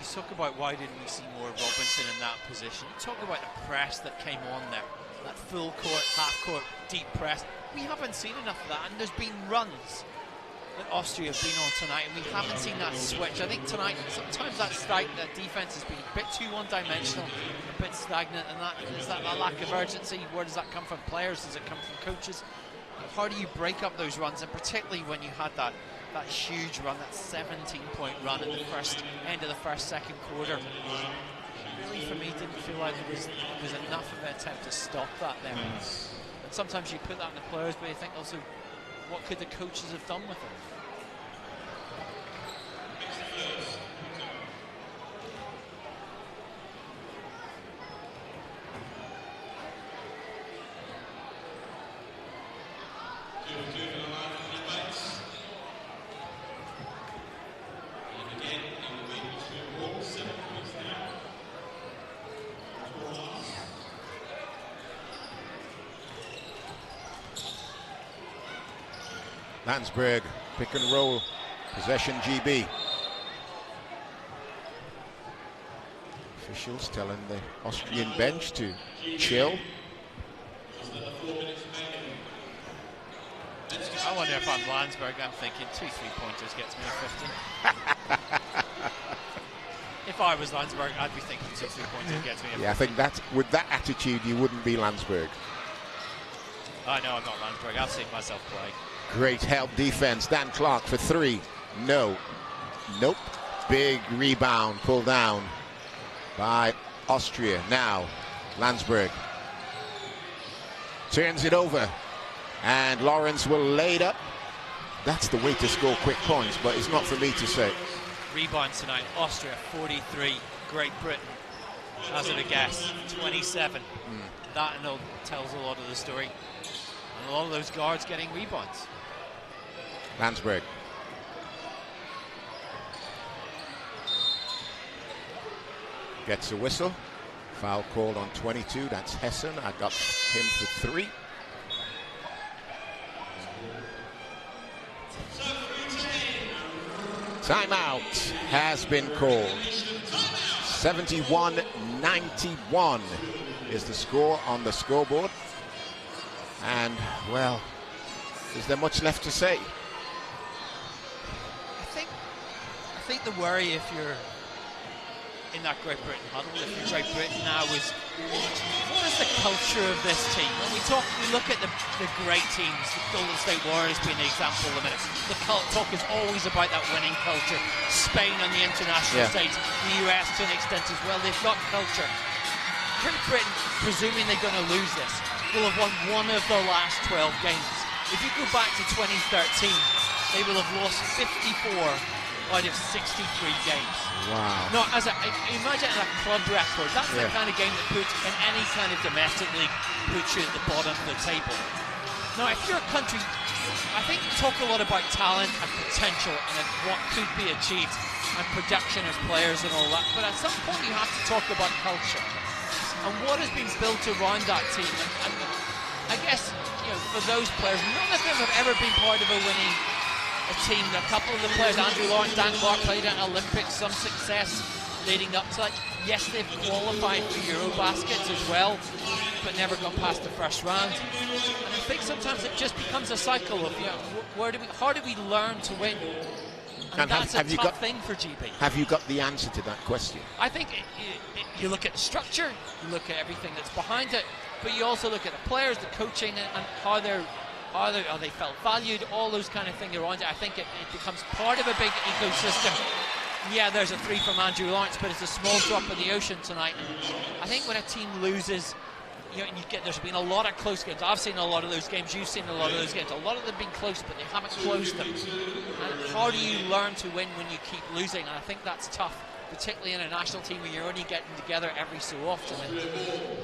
why didn't we see more Robinson in that position. You talk about the press that came on there, that full court, half court, deep press. We haven't seen enough of that, and there's been runs that Austria have been on tonight, and we haven't seen that switch. I think tonight sometimes that defense has been a bit too one-dimensional, a bit stagnant, and that lack of urgency. Where does that come from? Players? Does it come from coaches? How do you break up those runs, and particularly when you had that huge run, that 17-point run in the end of the second quarter? Really, for me, didn't feel like there was enough of an attempt to stop that there. And sometimes you put that in the players, but you think also, what could the coaches have done with it? Landsberg, pick and roll, possession GB. Officials telling the Austrian bench to chill. I wonder if I'm Landsberg, I'm thinking 2 3-pointers gets me a 50. If I was Landsberg, I'd be thinking 2 3-pointers gets me a 50. Yeah, I think that with that attitude, you wouldn't be Landsberg. I know I'm not Landsberg, I've seen myself play. Great help defense. Dan Clark for 3. No. Nope. Big rebound pulled down by Austria. Now, Landsberg turns it over. And Lawrence will lay it up. That's the way to score quick points, but it's not for me to say. Rebounds tonight. Austria 43. Great Britain, as of a guess, 27. That tells a lot of the story. And a lot of those guards getting rebounds. Landsberg. Gets a whistle. Foul called on 22. That's Hessen. I got him for 3. Timeout has been called. 71-91 is the score on the scoreboard. And, well, is there much left to say? I think the worry, if you're in that Great Britain huddle, if you're Great Britain now, is what is the culture of this team? When we look at the great teams, the Golden State Warriors being the example of it. The talk is always about that winning culture. Spain on the international stage, the US to an extent as well. They've got culture. Great Britain, presuming they're going to lose this, will have won one of the last 12 games. If you go back to 2013, they will have lost 54 out of 63 games. Wow. No, imagine a club record. That's the kind of game that puts, in any kind of domestic league, puts you at the bottom of the table. Now, if you're a country, I think you talk a lot about talent and potential and what could be achieved and production of players and all that, but at some point you have to talk about culture and what has been built around that team. And I guess, for those players, none of them have ever been part of a winning team. A couple of the players, Andrew Lawrence, Dan Clark, played at Olympics, some success leading up to that. Yes, they've qualified for EuroBaskets as well, but never got past the first round. And I think sometimes it just becomes a cycle of, how do we learn to win? And that's a tough thing for GB. Have you got the answer to that question? I think you look at the structure, you look at everything that's behind it, but you also look at the players, the coaching, and how they felt valued, all those kind of things around it. I think it becomes part of a big ecosystem. Yeah, there's a 3 from Andrew Lawrence, but it's a small drop in the ocean tonight. And I think when a team loses there's been a lot of close games. I've seen a lot of those games. You've seen a lot of those games. A lot of them have been close, but they haven't closed them. And how do you learn to win when you keep losing? And I think that's tough, particularly in a national team where you're only getting together every so often. And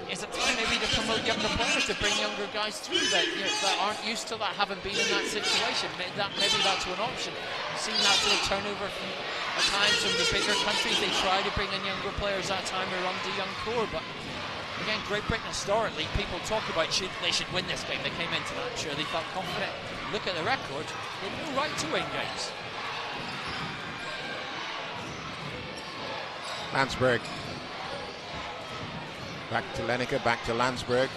it's a time maybe to promote younger players, to bring younger guys through that that aren't used to that, haven't been in that situation. Maybe that's an option. You've seen that sort of turnover at times from the bigger countries. They try to bring in younger players that time around the young core, but again, Great Britain historically, people talk about they should win this game. They came into that, I'm sure they felt confident. Look at the record, they have no right to win games. Landsberg. Back to Lineker, back to Landsberg.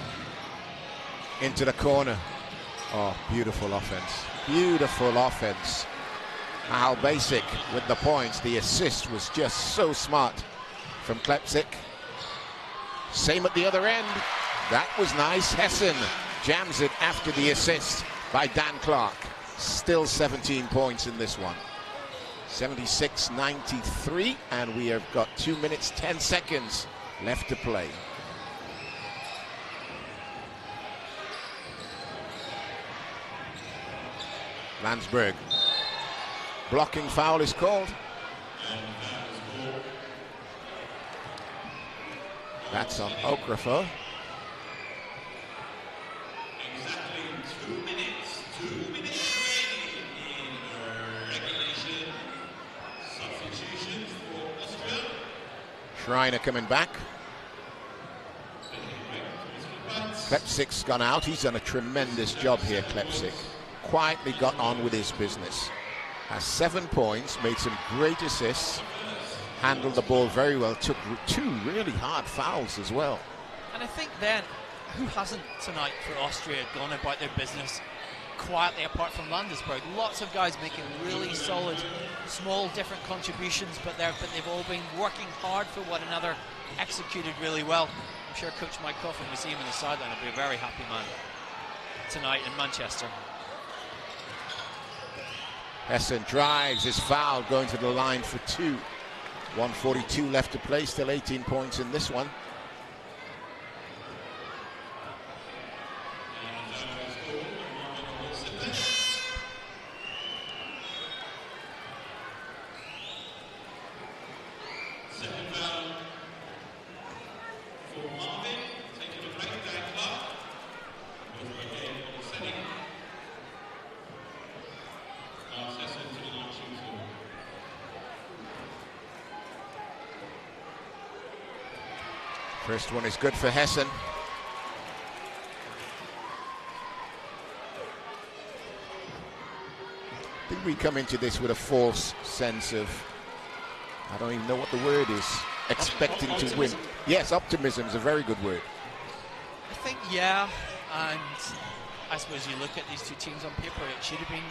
Into the corner. Oh, beautiful offense. Beautiful offense. Al Basic with the points. The assist was just so smart from Klepsik. Same at the other end. That was nice. Hessen jams it after the assist by Dan Clark. Still 17 points in this one. 76-93, and we have got 2 minutes 10 seconds left to play. Landsberg. Blocking foul is called. That's on Okafor. Exactly 2 minutes. 2 minutes remaining in regulation. Substitutions for Austria. Schreiner coming back. Klepsik's gone out. He's done a tremendous job here, Klepsik. Quietly got on with his business. Has 7 points, made some great assists, handled the ball very well, took 2 really hard fouls as well. And I think then, who hasn't tonight for Austria gone about their business quietly apart from Landesberg? Lots of guys making really solid, small, different contributions, but they've all been working hard for one another, executed really well. I'm sure Coach Mike Coffin, we see him in the sideline, will be a very happy man tonight in Manchester. Hessen drives, is fouled, going to the line for 2. 1:42 left to play, still 18 points in this one. First one is good for Hessen. I think we come into this with a false sense of, I don't even know what the word is, expecting to win. Yes, optimism is a very good word. I think, yeah, and I suppose you look at these two teams on paper, it should have been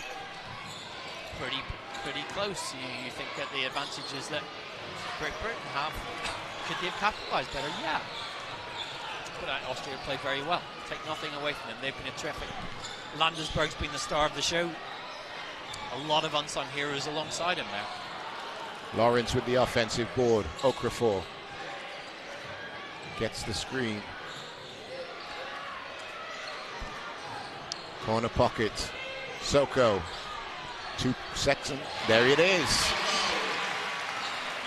pretty close. You think that the advantages that Great Britain have, could they have capitalised better? Yeah. But Austria played very well. Take nothing away from them. They've been a terrific. Landesberg's been the star of the show. A lot of unsung heroes alongside him there. Lawrence with the offensive board. Okafor gets the screen. Corner pocket. Soko. 2 seconds. There it is.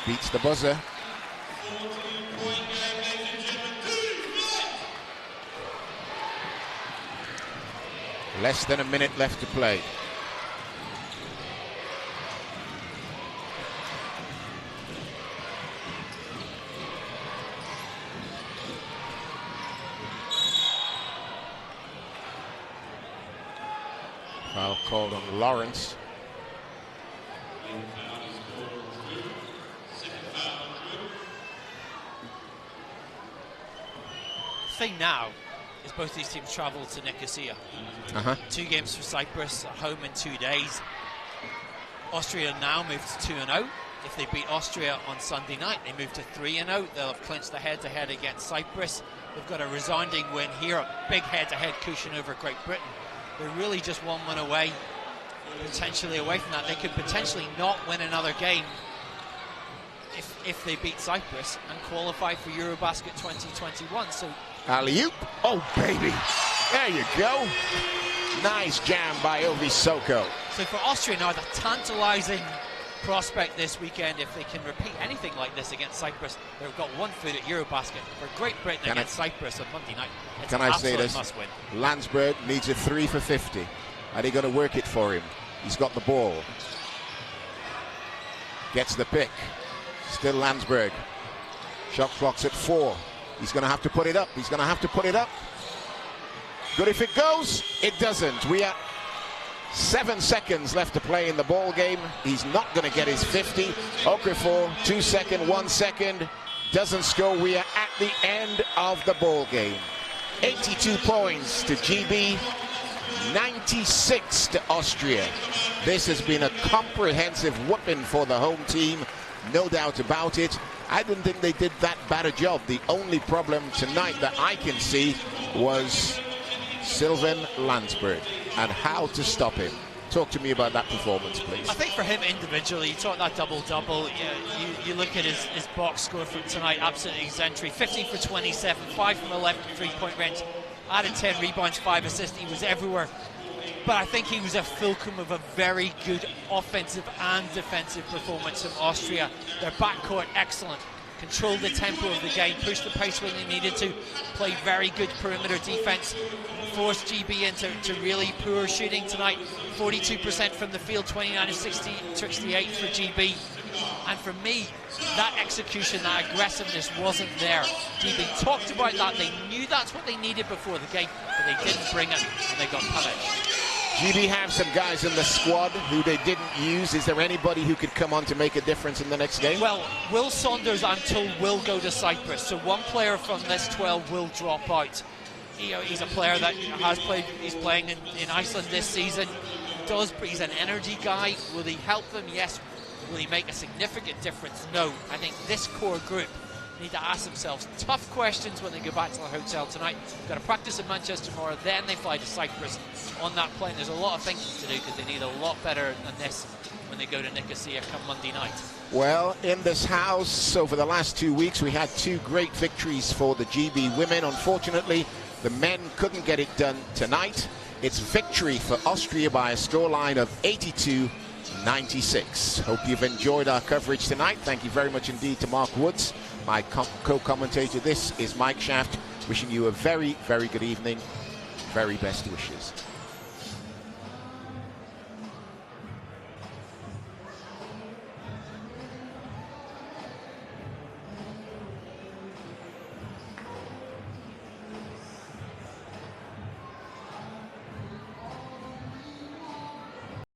Beats the buzzer. Less than a minute left to play. Foul called on Lawrence. The thing now is both these teams travel to Nicosia. 2 games for Cyprus, at home in 2 days. Austria now moves to 2-0. If they beat Austria on Sunday night, they move to 3-0. They'll have clinched the head-to-head against Cyprus. They've got a resounding win here, a big head-to-head cushion over Great Britain. They're really just 1 win away, potentially away from that. They could potentially not win another game if they beat Cyprus and qualify for EuroBasket 2021. So Alley-oop. Oh, baby. There you go. Nice jam by Ovi Soko. So for Austria now, the tantalising prospect this weekend, if they can repeat anything like this against Cyprus, they've got 1 foot at EuroBasket. For Great Britain against Cyprus on Monday night, it's an absolute must-win. Landsberg needs a 3 for 50. Are they going to work it for him? He's got the ball. Gets the pick. Still Landsberg. Shot clock's at 4. He's going to have to put it up. He's going to have to put it up. Good if it goes. It doesn't. We are 7 seconds left to play in the ball game. He's not going to get his 50. Okafor, 2 second, 1 second. Doesn't score. We are at the end of the ball game. 82 points to GB. 96 to Austria. This has been a comprehensive whooping for the home team. No doubt about it. I didn't think they did that bad a job. The only problem tonight that I can see was Sylvain Landsberg and how to stop him. Talk to me about that performance, please. I think for him individually, you talk that double-double, you look at his box score from tonight, absolutely exemplary. 15 for 27, 5 from 11 3-point range, added 10 rebounds, 5 assists. He was everywhere. But I think he was a fulcrum of a very good offensive and defensive performance from Austria. Their backcourt, excellent. Controlled the tempo of the game, pushed the pace when they needed to, played very good perimeter defense, forced GB into really poor shooting tonight. 42% from the field, 29 of 68 for GB. And for me, that execution, that aggressiveness wasn't there. GB talked about that. They knew that's what they needed before the game, but they didn't bring it, and they got punished. GB have some guys in the squad who they didn't use. Is there anybody who could come on to make a difference in the next game? Well, Will Saunders, I'm told, will go to Cyprus. So one player from this 12 will drop out. He's a player that has played, he's playing in Iceland this season. He's an energy guy. Will he help them? Yes. Will he make a significant difference? No. I think this core group need to ask themselves tough questions when they go back to the hotel tonight. They've got to practice in Manchester tomorrow, then they fly to Cyprus on that plane. There's a lot of thinking to do because they need a lot better than this when they go to Nicosia come Monday night. Well, in this house, over the last 2 weeks, we had 2 great victories for the GB women. Unfortunately, the men couldn't get it done tonight. It's victory for Austria by a scoreline of 82-96. Hope you've enjoyed our coverage tonight. Thank you very much indeed to Mark Woods, my co-commentator. This is Mike Shaft, wishing you a very, very good evening. Very best wishes.